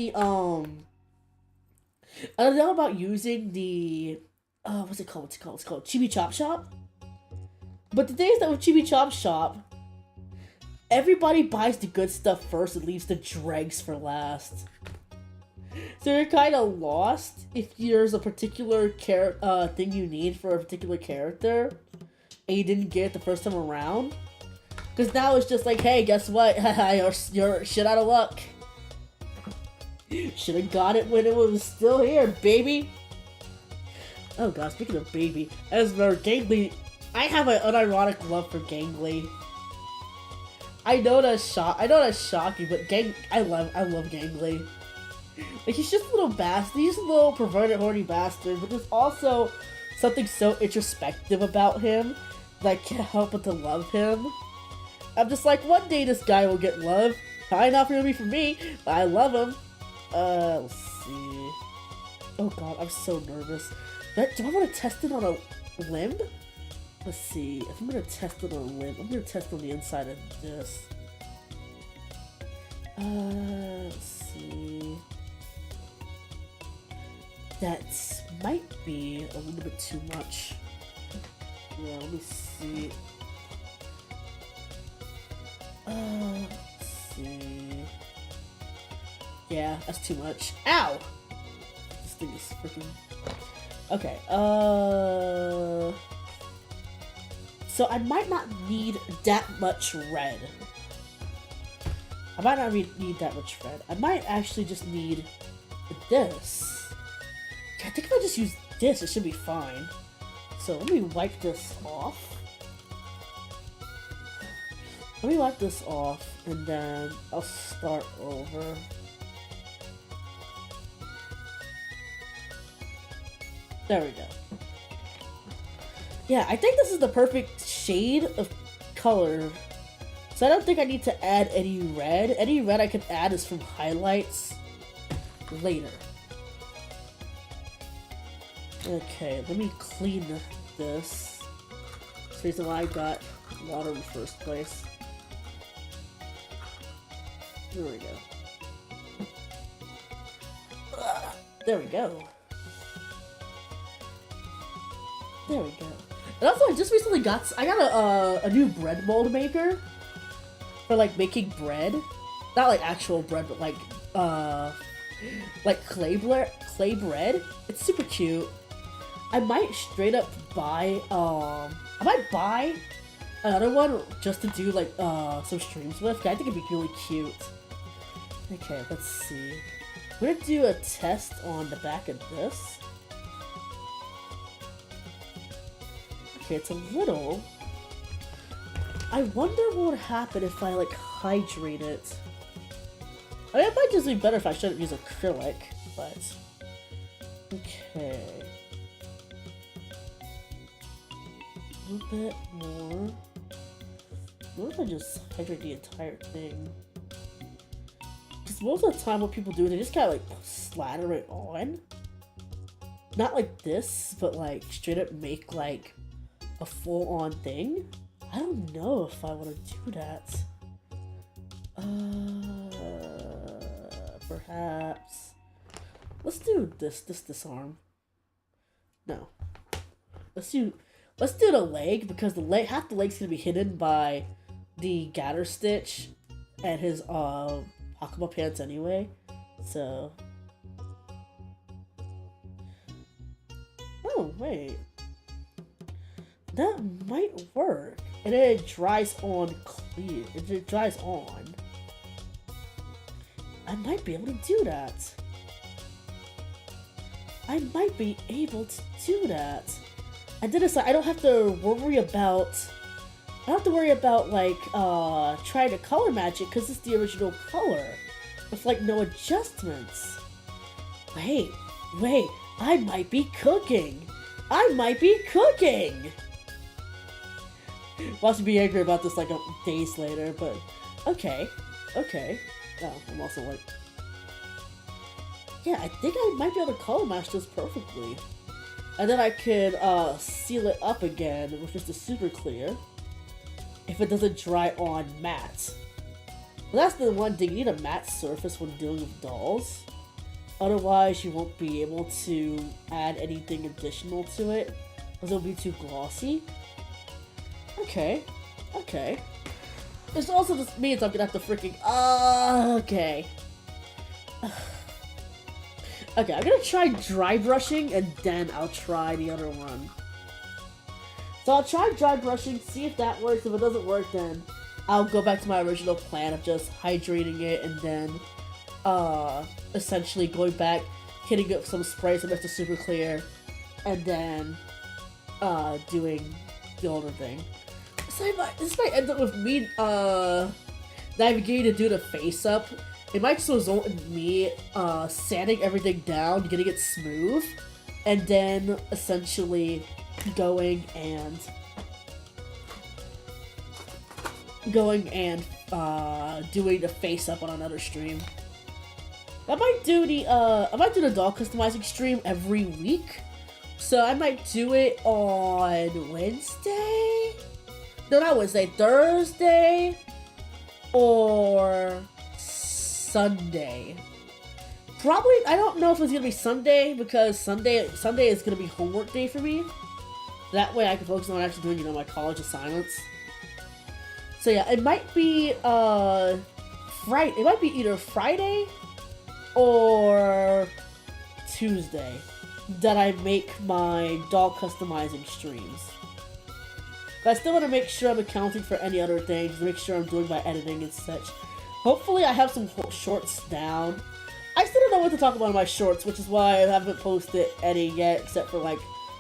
what's it called? It's called Chibi Chop Shop. But the thing is that with Chibi Chop Shop, everybody buys the good stuff first and leaves the dregs for last. So you're kind of lost if there's a particular thing you need for a particular character, and you didn't get it the first time around. Because now it's just like, hey, guess what? you're shit out of luck. Should have got it when it was still here, baby. Oh god, speaking of baby, as for Gangly, I have an unironic love for Gangly. I know that's shocking, but I love Gangly. Like, he's just a little bastard. He's a little perverted, horny bastard, but there's also something so introspective about him that I can't help but to love him. I'm just like, one day this guy will get love. Probably not gonna be for me, but I love him. Let's see. Oh god, I'm so nervous. Do I want to test it on a limb? Let's see. If I'm gonna test it on a limb, I'm gonna test on the inside of this. Let's see. That might be a little bit too much. Yeah, let me see. Let's see. Yeah, that's too much. Ow! This thing is freaking... Okay, so I might not need that much red. I might not need that much red. I might actually just need this. I think if I just use this, it should be fine. So let me wipe this off. Let me wipe this off, and then I'll start over. There we go. Yeah, I think this is the perfect shade of color. So I don't think I need to add any red. Any red I could add is from highlights later. Okay, let me clean this. That's the reason why I got water in the first place. There we go. There we go. There we go. And also, I just recently got a new bread mold maker for like making bread. Not like actual bread, but like clay bread. It's super cute. I might straight up buy another one just to do like some streams with. I think it'd be really cute. Okay, let's see. I'm gonna do a test on the back of this. Okay, it's a little... I wonder what would happen if I, like, hydrate it. I mean, it might just be better if I shouldn't use acrylic, but... Okay. A little bit more. What if I just hydrate the entire thing? Because most of the time what people do is they just kind of, like, slather it on. Not like this, but, like, straight up make, like... a full-on thing? I don't know if I want to do that. Perhaps. Let's do this arm. No. Let's do the leg, because half the leg's gonna be hidden by the gather stitch and his Hakama pants anyway. So. Oh wait. That might work. And then it dries on clear. It dries on. I might be able to do that. I might be able to do that. I did this. I don't have to worry about. I don't have to worry about like trying to color match it because it's the original color with like no adjustments. Wait. I might be cooking. Watch me be angry about this like days later, but okay. Oh, I'm also like, yeah, I think I might be able to color match this perfectly, and then I could seal it up again with just a super clear if it doesn't dry on matte. But that's the one thing, you need a matte surface when dealing with dolls. Otherwise, you won't be able to add anything additional to it because it'll be too glossy. Okay. This also just means I'm gonna have to freaking... okay. Okay, I'm gonna try dry brushing, and then I'll try the other one. So I'll try dry brushing, see if that works. If it doesn't work, then I'll go back to my original plan of just hydrating it, and then, essentially going back, hitting it with some spray so it's super clear, and then, doing the older thing. So this might end up with me, navigating to do the face up. It might just result in me, sanding everything down, getting it smooth, and then essentially going and doing the face up on another stream. I might do the doll customizing stream every week. So I might do it on Wednesday? No, not Wednesday, Thursday or Sunday. Probably, I don't know if it's gonna be Sunday because Sunday is gonna be homework day for me. That way I can focus on actually doing, you know, my college assignments. So yeah, it might be Friday. It might be either Friday or Tuesday that I make my doll customizing streams. But I still want to make sure I'm accounting for any other things, make sure I'm doing my editing and such. Hopefully I have some shorts down. I still don't know what to talk about in my shorts, which is why I haven't posted any yet, except for like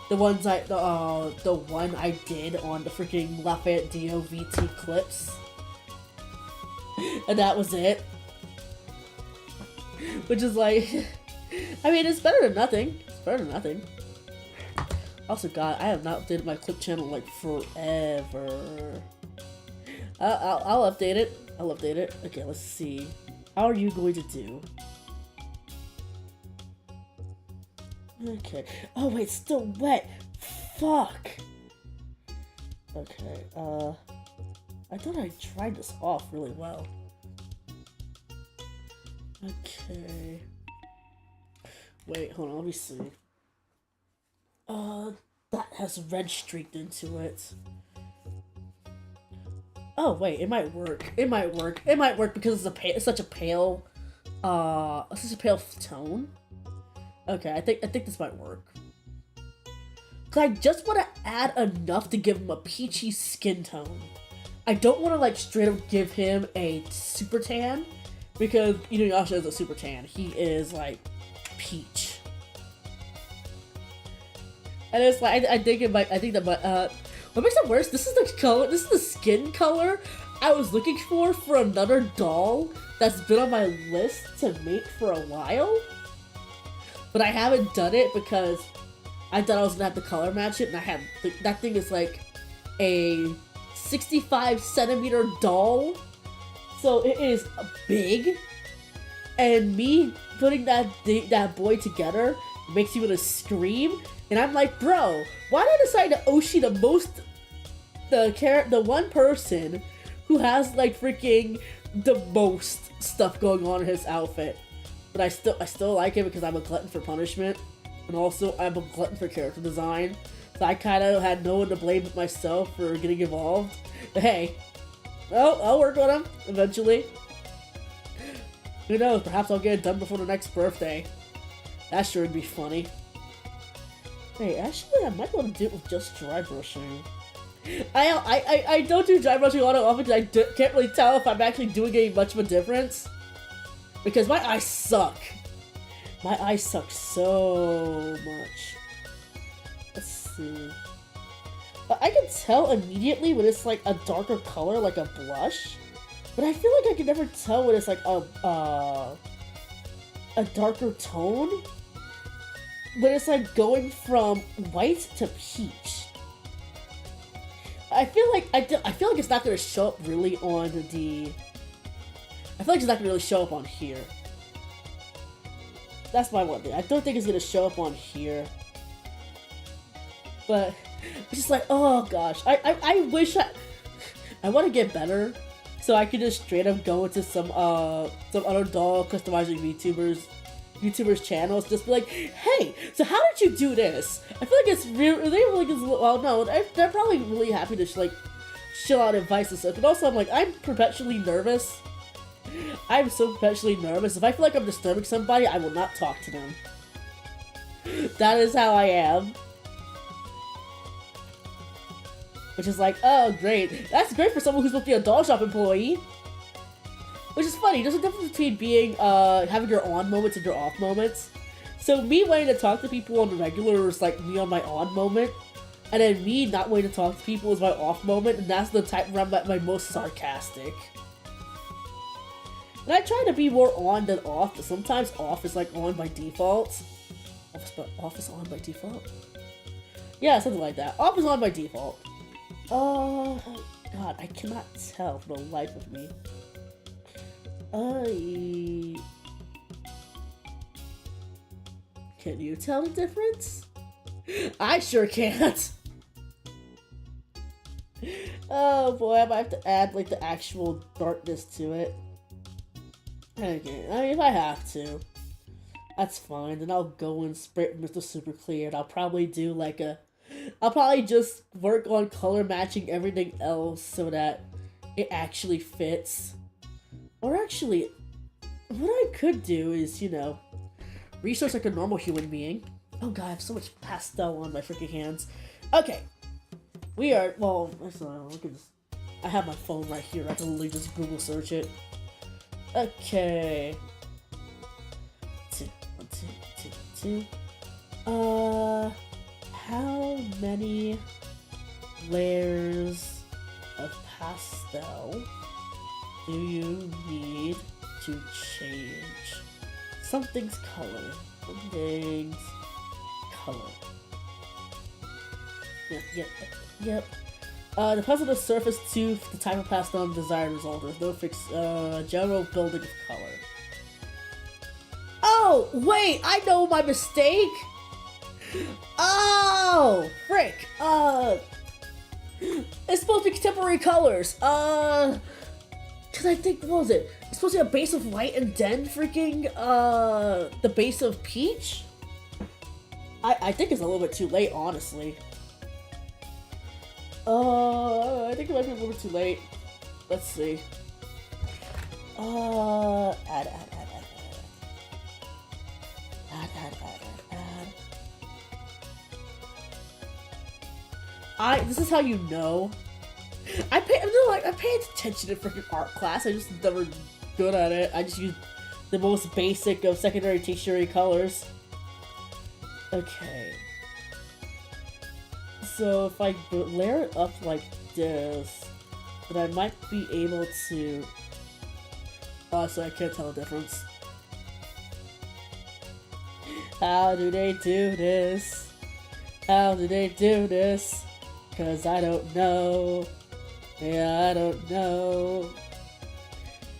the one I did on the freaking Lafayette Dio VT clips. And that was it. Which is like, I mean, it's better than nothing. It's better than nothing. Also, God, I have not updated my clip channel like forever. I'll update it. I'll update it. Okay, let's see. How are you going to do? Okay. Oh wait, it's still wet. Fuck. Okay. I thought I tried this off really well. Okay. Wait, hold on. Let me see. That has red streaked into it. Oh wait, it might work. It might work. It might work because it's such a pale tone. Okay, I think this might work. Cause I just want to add enough to give him a peachy skin tone. I don't want to like straight up give him a super tan because Inuyasha is a super tan. He is like peach. And it's like I think that what makes it worse? This is the color. This is the skin color I was looking for another doll that's been on my list to make for a while. But I haven't done it because I thought I was gonna have to color match it, and that thing is like a 65 centimeter doll, so it is big. And me putting that boy together makes you wanna scream. And I'm like, bro, why did I decide to Oshi the one person who has like freaking the most stuff going on in his outfit? But I still like it because I'm a glutton for punishment, and also I'm a glutton for character design. So I kind of had no one to blame but myself for getting involved. But hey, well, I'll work on him eventually. Who knows? Perhaps I'll get it done before the next birthday. That sure would be funny. Hey, actually, I might be able to do it with just dry brushing. I don't do dry brushing all that often because I can't really tell if I'm actually doing any much of a difference. Because my eyes suck. My eyes suck so much. Let's see. But I can tell immediately when it's like a darker color, like a blush. But I feel like I can never tell when it's like a darker tone. But it's like going from white to peach. I feel like it's not gonna show up really on the. I feel like it's not gonna really show up on here. That's my one thing. I don't think it's gonna show up on here. But I'm just like, oh gosh, I wish I want to get better, so I could just straight up go into some other doll customizing YouTubers channels, just be like, hey, so how did you do this? I feel like it's well, no, they're probably really happy to like chill out advice and stuff. But also, I'm like, I'm perpetually nervous. I'm so perpetually nervous. If I feel like I'm disturbing somebody, I will not talk to them. That is how I am. Which is like, oh great. That's great for someone who's supposed to be a doll shop employee. Which is funny, there's a difference between being, having your on moments and your off moments. So me wanting to talk to people on the regular is like me on my on moment. And then me not wanting to talk to people is my off moment, and that's the time where I'm at my most sarcastic. And I try to be more on than off, but sometimes off is like on by default. Off is on by default? Yeah, something like that. Off is on by default. Oh, God, I cannot tell for the life of me. Can you tell the difference? I sure can't. Oh boy, I might have to add like the actual darkness to it. Okay, I mean, if I have to, that's fine. Then I'll go and spray it with Mr. Super Clear, and I'll probably do like I'll probably just work on color matching everything else so that it actually fits. Or actually, what I could do is, you know, research like a normal human being. Oh god, I have so much pastel on my freaking hands. Okay. We are, well, look at this. I have my phone right here. I can literally just Google search it. Okay. Two. How many layers of pastel do you need to change something's color? Something's color. Yep. Depends on the surface to the type of pastel and desired result. There's no fixed, general building of color. Oh, wait! I know my mistake! Oh! Frick! It's supposed to be contemporary colors. Cause I think, what was it? It's supposed to be a base of white and then freaking, the base of peach? I think it's a little bit too late, honestly. I think it might be a little bit too late. Let's see. Add. This is how you know. I pay attention to freaking art class. I just never good at it. I just use the most basic of secondary tertiary colors. Okay. So if I layer it up like this, then I might be able to. Oh, so I can't tell the difference. How do they do this? How do they do this? 'Cause I don't know. Yeah, I don't know.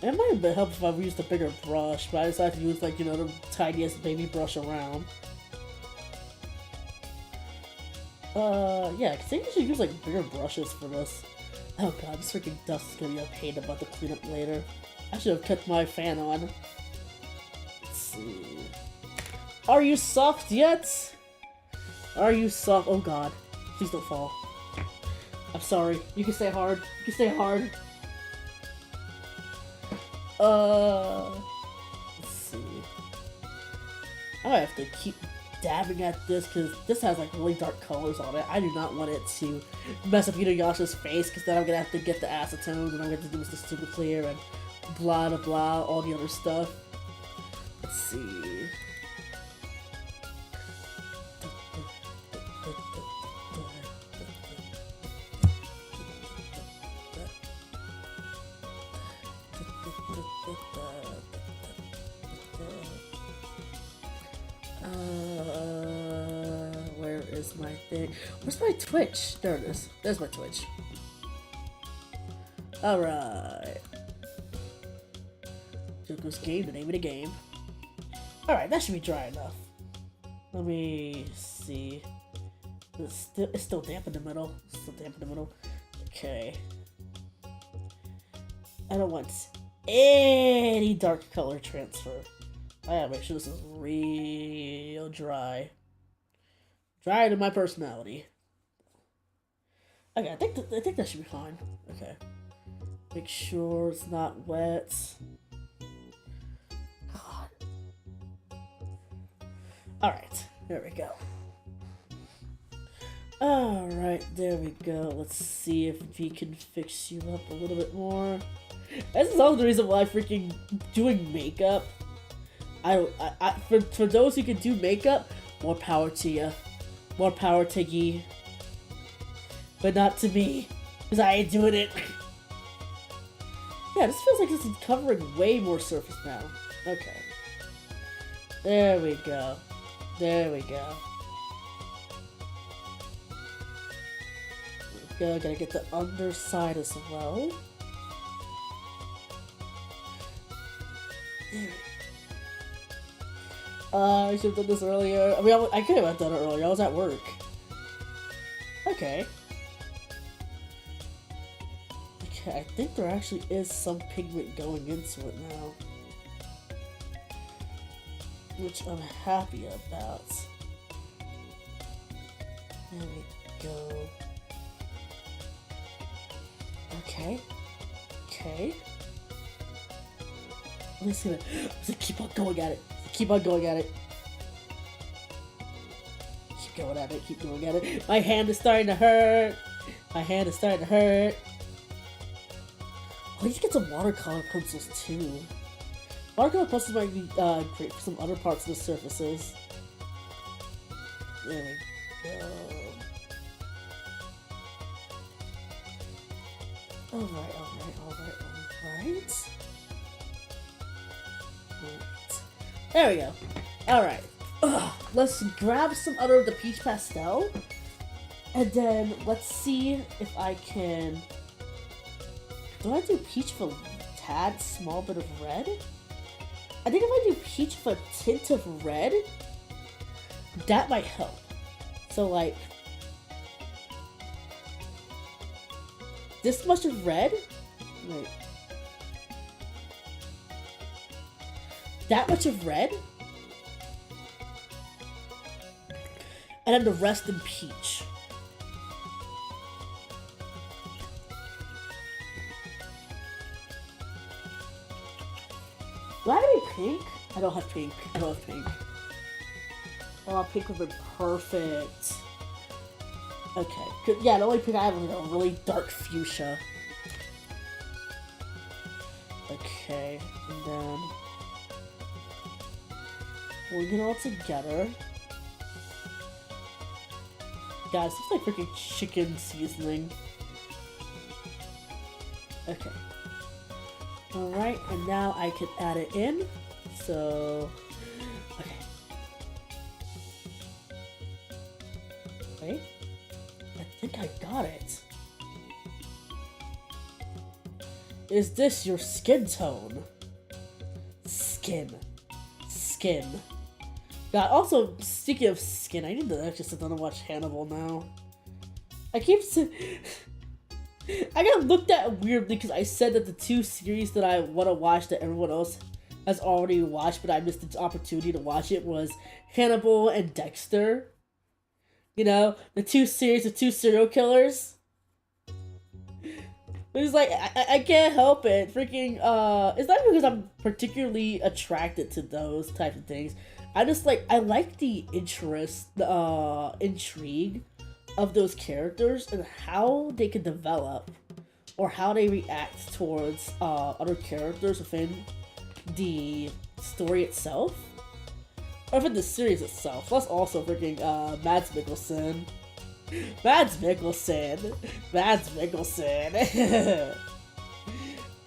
It might have been helpful if I used a bigger brush, but I decided to use, like, you know, the tiniest baby brush around. Yeah, 'cause I usually use, like, bigger brushes for this. Oh god, this freaking dust is gonna be a pain about to clean up later. I should have kept my fan on. Let's see. Are you soft yet? Are you soft? Oh god. Please don't fall. I'm sorry. You can stay hard. You can stay hard. Let's see. I might have to keep dabbing at this because this has like really dark colors on it. I do not want it to mess up Inuyasha's face because then I'm gonna have to get the acetone and I'm gonna have to do this super clear and blah blah blah, all the other stuff. Let's see. Where is my thing? Where's my Twitch? There it is. There's my Twitch. Alright. Joko's game, the name of the game. Alright, that should be dry enough. Let me see. It's still damp in the middle. It's still damp in the middle. Okay. I don't want any dark color transfer. I gotta make sure this is real dry. Drier than my personality. Okay, I think that should be fine. Okay. Make sure it's not wet. God. Alright. There we go. Alright, there we go. Let's see if we can fix you up a little bit more. This is all the reason why freaking doing makeup. For those who can do makeup, more power to you. More power to ye. But not to me, because I ain't doing it. Yeah, this feels like this is covering way more surface now. Okay. There we go. There we go. There we go. Gotta get the underside as well. There we go. I should have done this earlier. I mean, I could have done it earlier. I was at work. Okay. Okay, I think there actually is some pigment going into it now. Which I'm happy about. There we go. Okay. Okay. I'm just gonna keep on going at it. Keep on going at it. Keep going at it. Keep going at it. My hand is starting to hurt. My hand is starting to hurt. I need to get some watercolor pencils too. Watercolor pencils might be great for some other parts of the surfaces. There we go. Alright, alright, alright, alright. There we go. Alright. Let's grab some other of the peach pastel. And then let's see if I can... Do I do peach for a tad small bit of red? I think if I do peach for a tint of red, that might help. So like... this much of red? Wait. That much of red? And then the rest in peach. Do I have any pink? I don't have pink. I don't have pink. Oh, pink would be perfect. Okay. Good. Yeah, the only pink I have is a really dark fuchsia. Okay. And then... we'll get it all together. Guys, this looks like freaking chicken seasoning. Okay. Alright, and now I can add it in. So... okay. Wait. I think I got it. Is this your skin tone? Skin. Skin. God, also, speaking of skin, I need to actually sit down and watch Hannibal now. I keep I got looked at weirdly because I said that the two series that I want to watch that everyone else has already watched, but I missed the opportunity to watch it, was Hannibal and Dexter. You know, the two series of two serial killers. It's like, I can't help it. Freaking, it's not because I'm particularly attracted to those types of things. I just like, I like the interest, the intrigue of those characters and how they can develop or how they react towards other characters within the story itself. Or within the series itself. Plus also freaking Mads Mikkelsen. Mads Mikkelsen. Mads Mikkelsen.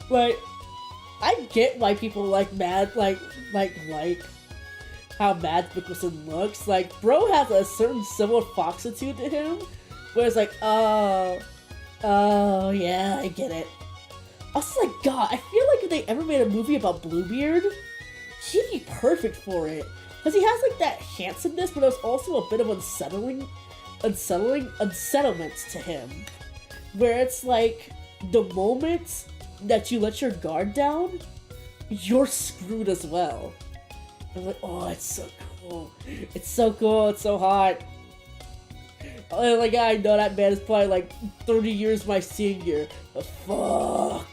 Like, I get why people like how Mads Mikkelsen looks. Like, bro has a certain similar foxitude to him, where it's like, oh yeah, I get it. I was like, God, I feel like if they ever made a movie about Bluebeard, he'd be perfect for it. Because he has like that handsomeness, but there's also a bit of unsettlement to him. Where it's like, the moment that you let your guard down, you're screwed as well. I'm like, oh, it's so cool. It's so cool, it's so hot. Oh, like, I know that man is probably like 30 years my senior, but fuck.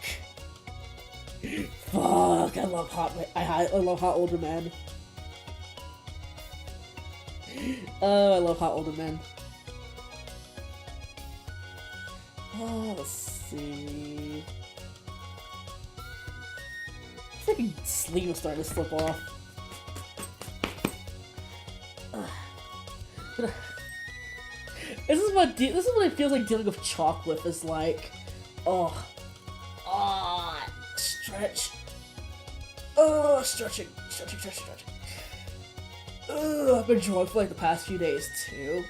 Fuck, I love hot older men. Oh, I love hot older men. Oh, let's see. Freaking sleeve is starting to slip off. This is what it feels like dealing with chalk with. Is like, stretch. Oh, stretching. I've been drawing for like the past few days too.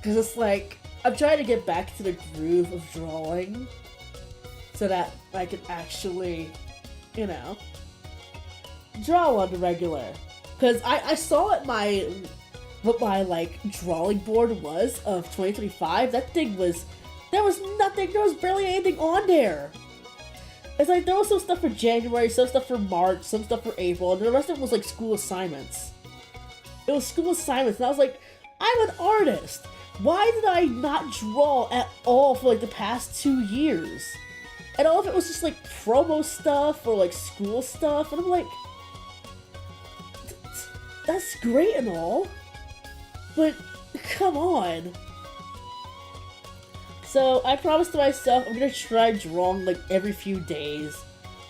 Cause it's like, I'm trying to get back to the groove of drawing so that I can actually, you know, draw on the regular. Cause I saw what my like drawing board was of 2025. That thing was, there was barely anything on there. It's like, there was some stuff for January, some stuff for March, some stuff for April, and the rest of it was like school assignments. It was school assignments, and I was like, I'm an artist. Why did I not draw at all for like the past 2 years? And all of it was just like promo stuff or like school stuff, and I'm like, that's great and all, but come on. So I promised to myself I'm gonna try drawing like every few days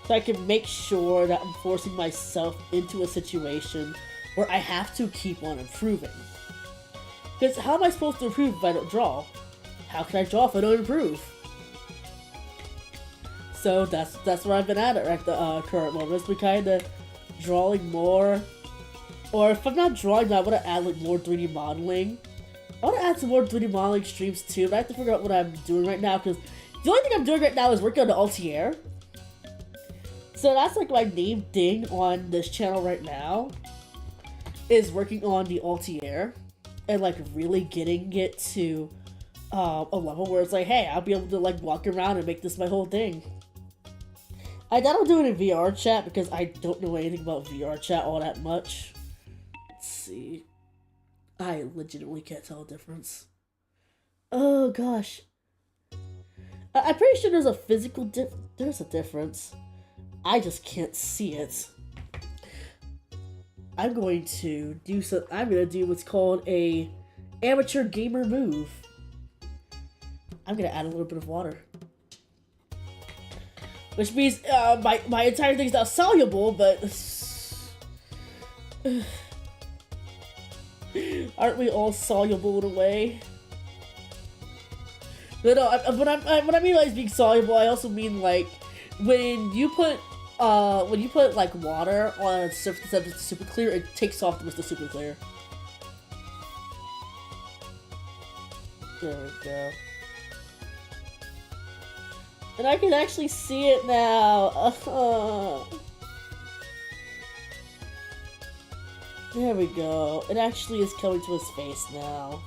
so I can make sure that I'm forcing myself into a situation where I have to keep on improving. Because how am I supposed to improve if I don't draw? How can I draw if I don't improve? So that's where I've been at the current moment. It's been kind of drawing more, or if I'm not drawing, then I want to add like more 3D modeling. I want to add some more 3D modeling streams too, but I have to figure out what I'm doing right now, because the only thing I'm doing right now is working on the Altier. So that's like my main thing on this channel right now, is working on the Altier, and like really getting it to a level where it's like, hey, I'll be able to like walk around and make this my whole thing. I doubt I'll do it in VR chat, because I don't know anything about VR chat all that much. Let's see. I legitimately can't tell a difference. Oh gosh. I'm pretty sure there's a physical there's a difference. I just can't see it. I'm going to do what's called a amateur gamer move. I'm gonna add a little bit of water. Which means my entire thing's not soluble, but aren't we all soluble in a way? No, when I mean like being soluble, I also mean like when you put like water on a surface that's super clear, it takes off the super clear. There we go. And I can actually see it now. There we go. It actually is coming to his face now.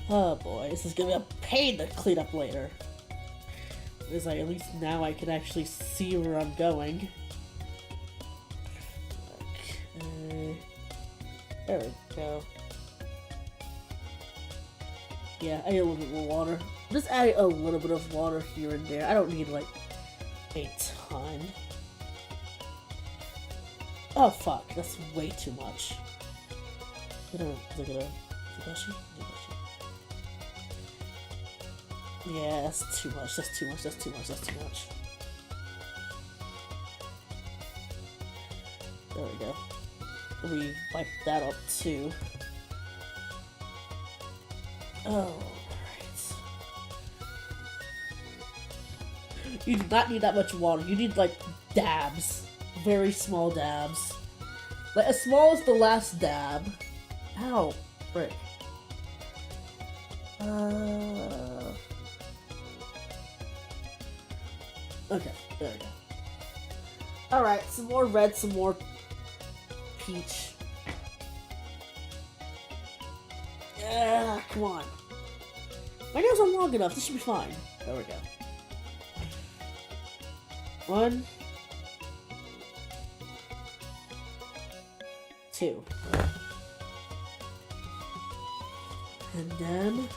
Oh boy, this is gonna be a pain to clean up later. It's like, at least now I can actually see where I'm going. Okay. There we go. Yeah, I need a little bit more water. Just adding a little bit of water here and there. I don't need like a ton. Oh fuck, that's way too much. Look at her. Yeah, that's too much. That's too much. That's too much. That's too much. There we go. We wipe that up too. Alright. You do not need that much water. You need like dabs. Very small dabs. Like as small as the last dab. Ow. Frick. Okay, there we go. Alright, some more red, some more peach. Yeah, come on. My nails are long enough, this should be fine. There we go. 1, 2. And then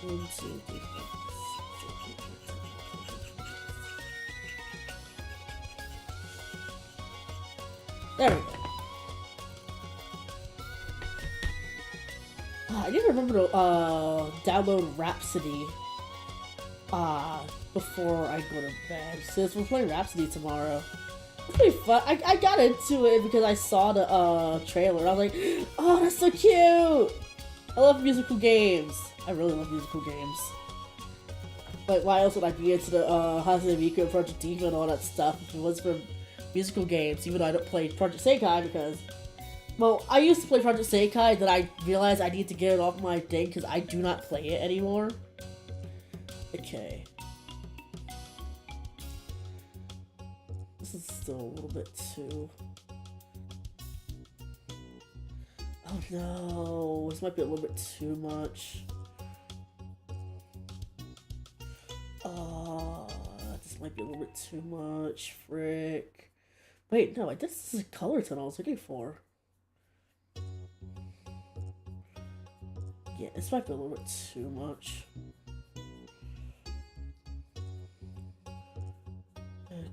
1, 2, 3, 4. There we go. I need to remember to download Rhapsody before I go to bed. Since we're playing Rhapsody tomorrow. It's pretty fun. I got into it because I saw the trailer. I was like, oh, that's so cute! I love musical games. I really love musical games. Like, why else would I be into the Hatsune Miku and Project Diva and all that stuff if it was for musical games, even though I don't play Project Sekai because... Well, I used to play Project Sekai, then I realized I need to get it off my thing because I do not play it anymore. Okay. This is still a little bit too... Oh no, this might be a little bit too much. This might be a little bit too much, frick. Wait, no, this is a color tone I was looking for. Yeah, this might be a little bit too much.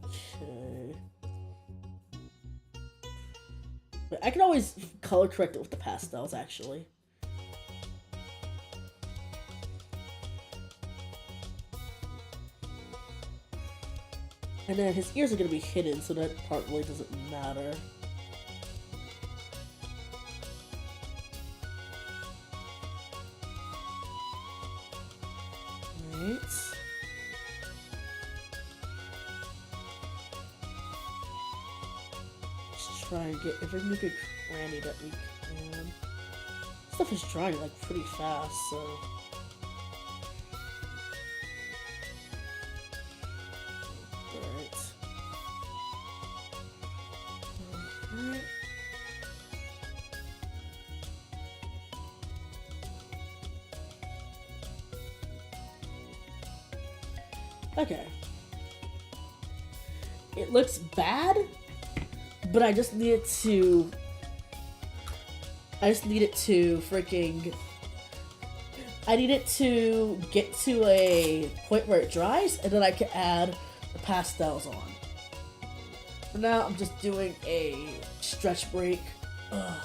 Okay. But I can always color correct it with the pastels, actually. And then his ears are going to be hidden, so that part really doesn't matter. Right. Let's try and get every nook and cranny that we can. Stuff is drying like pretty fast, so... Okay. It looks bad, but I just need it to... freaking... I need it to get to a point where it dries, and then I can add the pastels on. For now, I'm just doing a stretch break. Ugh.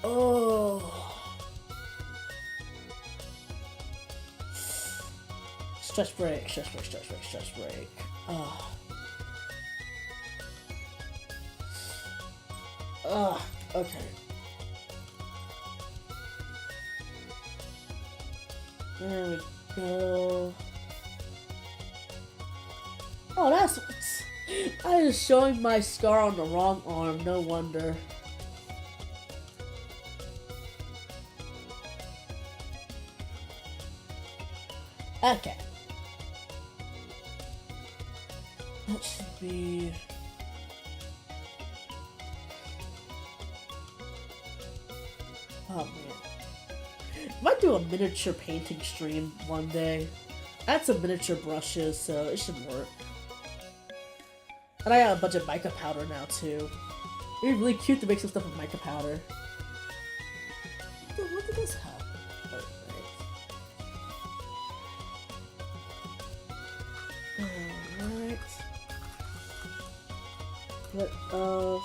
Oh... Stretch break, stretch break, stretch break, stretch break. Ugh. Ugh, okay. There we go. Oh, that's... I was showing my scar on the wrong arm, no wonder. Okay. That should be... Oh man. Might do a miniature painting stream one day. I had some miniature brushes, so it should work. And I got a bunch of mica powder now too. It'd be really cute to make some stuff with mica powder. What did this have? Let us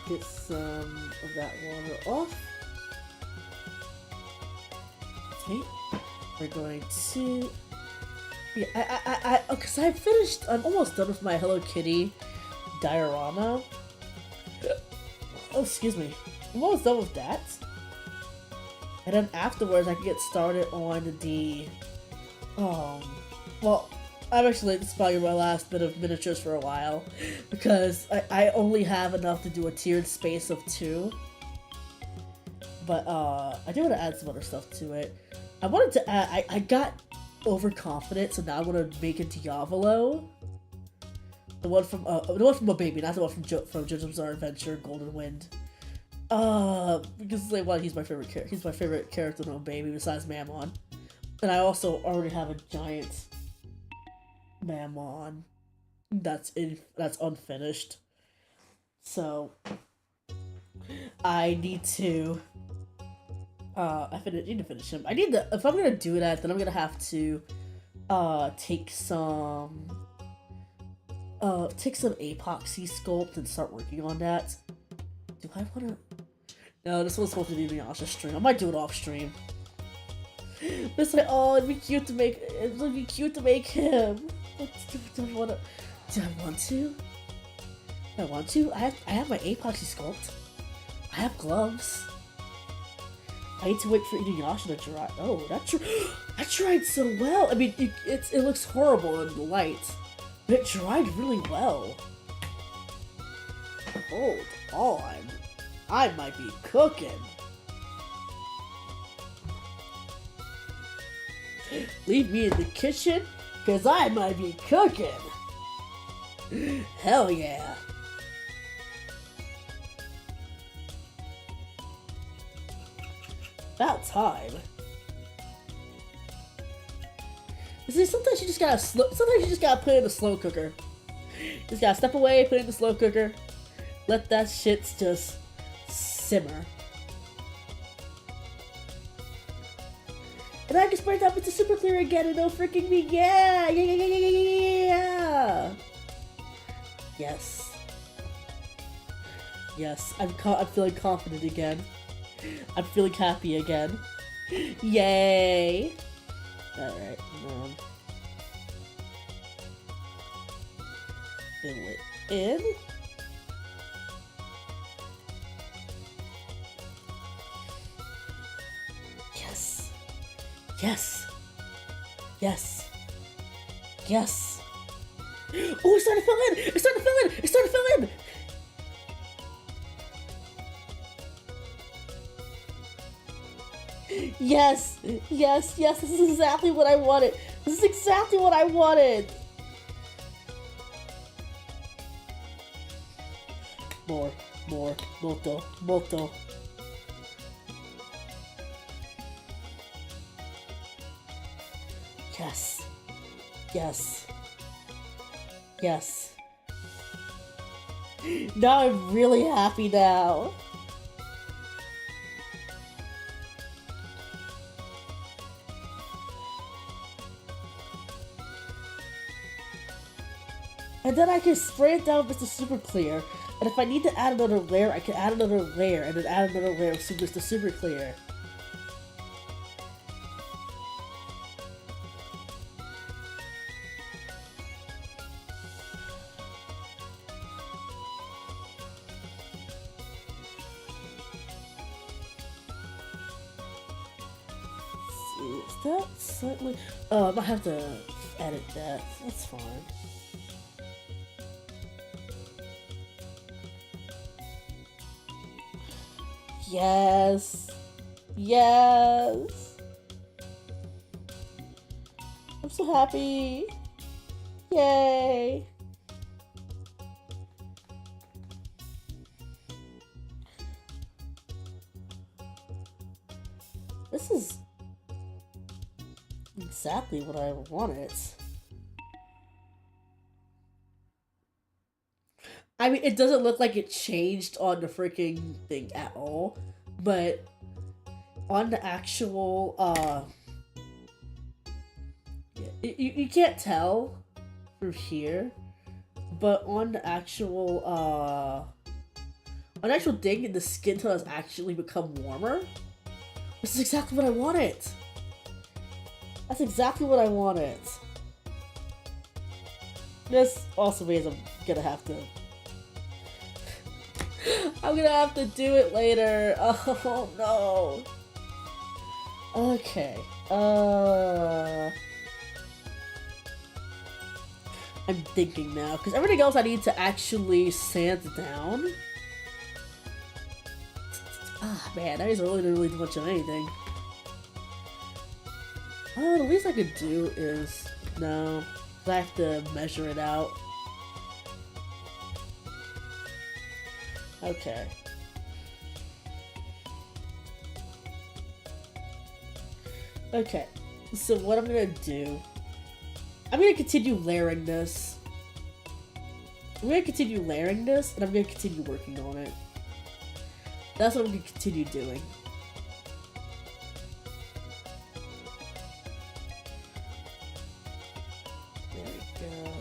get some of that water off. Okay, we're going to... Yeah, because I finished, I'm almost done with my Hello Kitty diorama. Oh, excuse me. I'm almost done with that. And then afterwards, I can get started on the, well, I'm actually, this is probably my last bit of miniatures for a while, because I only have enough to do a tiered space of 2. But, I do want to add some other stuff to it. I wanted to add, I got overconfident, so now I'm going to make a Diavolo. The one from a baby, not the one from JoJo's Bizarre Adventure, Golden Wind. Because, like, well, he's my favorite character. He's my favorite character in Baby, besides Mammon. And I also already have a giant Mammon that's unfinished. So I need to need to finish him. If I'm gonna do that, then I'm gonna have to take some take some epoxy sculpt and start working on that. Do I wanna? No, this one's supposed to be Inuyasha stream. I might do it off stream. It's like, oh, it'd be cute to make. It would be cute to make him. Do I wanna? Do I want to? Do I want to? I have my epoxy sculpt. I have gloves. I need to wait for Inuyasha to dry. Oh, that dried so well. I mean, it looks horrible in the light, but it dried really well. Hold on, I might be cooking. Leave me in the kitchen, cause I might be cooking. Hell yeah. About time. See, sometimes you just gotta put it in the slow cooker. Just gotta step away, put it in the slow cooker. Let that shit just simmer. And I can spray that with the super clear again and no freaking me. Yeah! Yeah! Yes. Yes, I'm feeling confident again. I'm feeling happy again. Yay! Alright, fill it in. Yes! Yes! Yes! Yes! Oh, it's starting to fill in! It's starting to fill in! It's starting to fill in! Yes! Yes! Yes! This is exactly what I wanted! This is exactly what I wanted! More. Molto. Yes. Yes. Yes. Now I'm really happy now. And then I can spray it down with the super clear. And if I need to add another layer, I can add another layer and then add another layer with the super clear. Is that slightly... Oh, I might have to edit that. That's fine. Yes. Yes. I'm so happy. Yay. This is exactly what I wanted. I mean, it doesn't look like it changed on the freaking thing at all, but on the actual, you can't tell from here, but on the actual, on the actual thing, the skin tone has actually become warmer. This is exactly what I wanted. That's exactly what I wanted. This also means I'm gonna have to do it later. Oh no. Okay. I'm thinking now, because everything else I need to actually sand down. Ah man, that isn't really do much of anything. Oh, the least I could do is no. I have to measure it out. Okay. Okay, so what I'm gonna do, I'm gonna continue layering this. and I'm gonna continue working on it. That's what I'm gonna continue doing. There we go.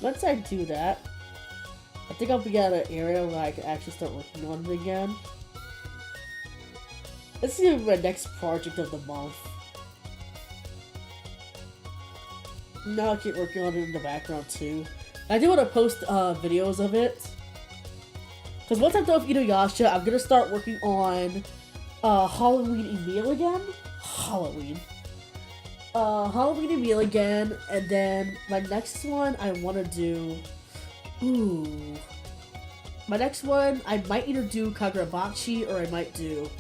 once I do that, I think I'll be at an area where I can actually start working on it again. Let's see my next project of the month. Now I'll keep working on it in the background too. I do want to post videos of it. Because once I'm done with Inuyasha, I'm going to start working on Halloween Emil again. Halloween Emil again. And then my next one I want to do... Ooh. My next one, I might either do Kagurabachi or I might do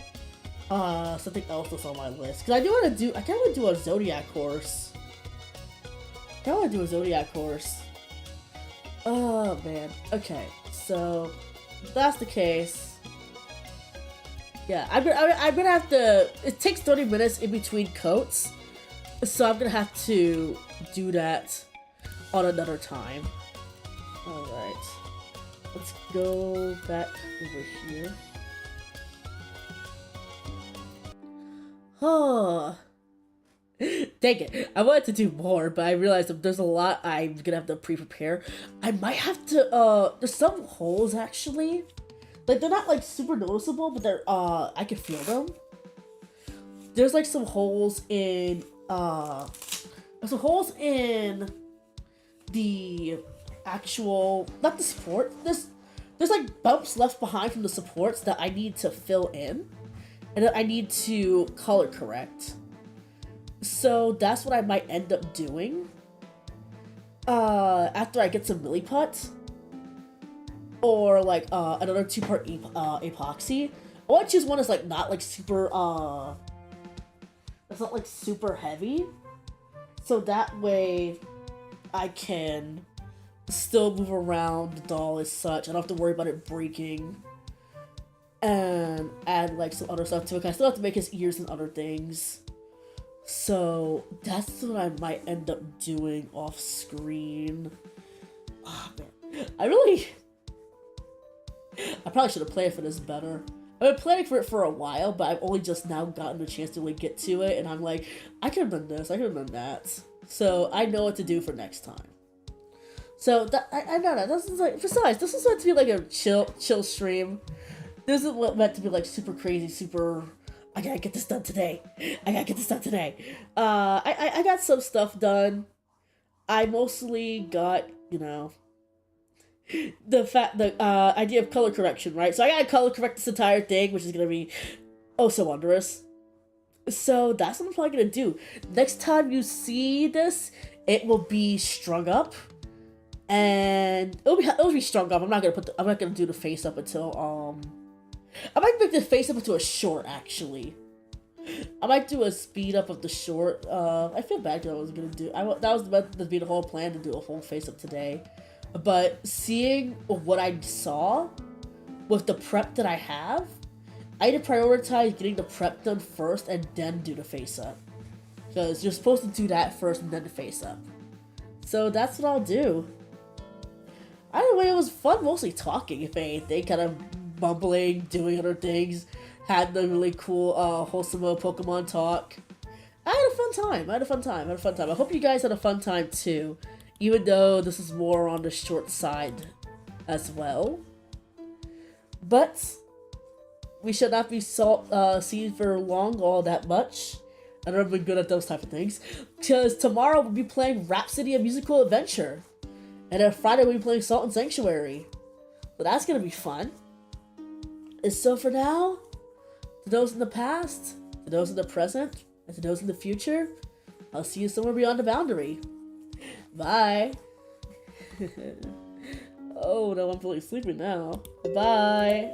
something else that's on my list. Because I kind of want to do a Zodiac course. Oh man. Okay, so if that's the case, yeah, I'm gonna have to. It takes 30 minutes in between coats, so I'm gonna have to do that on another time. All right, let's go back over here. Oh. Dang it, I wanted to do more, but I realized that there's a lot I'm gonna have to pre-prepare. I might have to, there's some holes actually. Like, they're not like super noticeable, but they're, I can feel them. There's like some holes in, the actual, not the support, there's like bumps left behind from the supports that I need to fill in, and that I need to color correct. So that's what I might end up doing after I get some Milliput or like another 2-part epoxy. I want to choose one that's like not like super that's not like super heavy, so that way I can still move around the doll as such. I don't have to worry about it breaking, and add like some other stuff to it. I still have to make his ears and other things. So that's what I might end up doing off screen. Oh, man. I probably should have planned for this better. I've been planning for it for a while, but I've only just now gotten the chance to really get to it, and I'm like, I could have done this, I could have done that. So I know what to do for next time. So that I know that this is like, besides, this is meant to be like a chill stream. This isn't meant to be like super crazy, super. I gotta get this done today. I got some stuff done. I mostly got, you know, the idea of color correction, right? So I gotta color correct this entire thing, which is gonna be oh so wondrous. So that's what I'm probably gonna do. Next time you see this, it will be strung up, and it'll be strung up. I'm not gonna do the face up until I might make the face up into a short, actually. I might do a speed up of the short. I feel bad because I was gonna do. That was meant to be the whole plan, to do a full face up today. But seeing what I saw with the prep that I have, I need to prioritize getting the prep done first and then do the face up. Because you're supposed to do that first and then the face up. So that's what I'll do. Either way, it was fun mostly talking, if anything, kind of bumbling, doing other things, had the really cool, wholesome Pokemon talk. I had a fun time. I hope you guys had a fun time too, even though this is more on the short side as well. But we should not be seen for long all that much. I've never been good at those type of things, because tomorrow we'll be playing Rhapsody: A Musical Adventure, and then Friday we'll be playing Salt and Sanctuary. So that's gonna be fun. And so for now, to those in the past, to those in the present, and to those in the future, I'll see you somewhere beyond the boundary. Bye. Oh no, I'm fully sleeping now. Bye.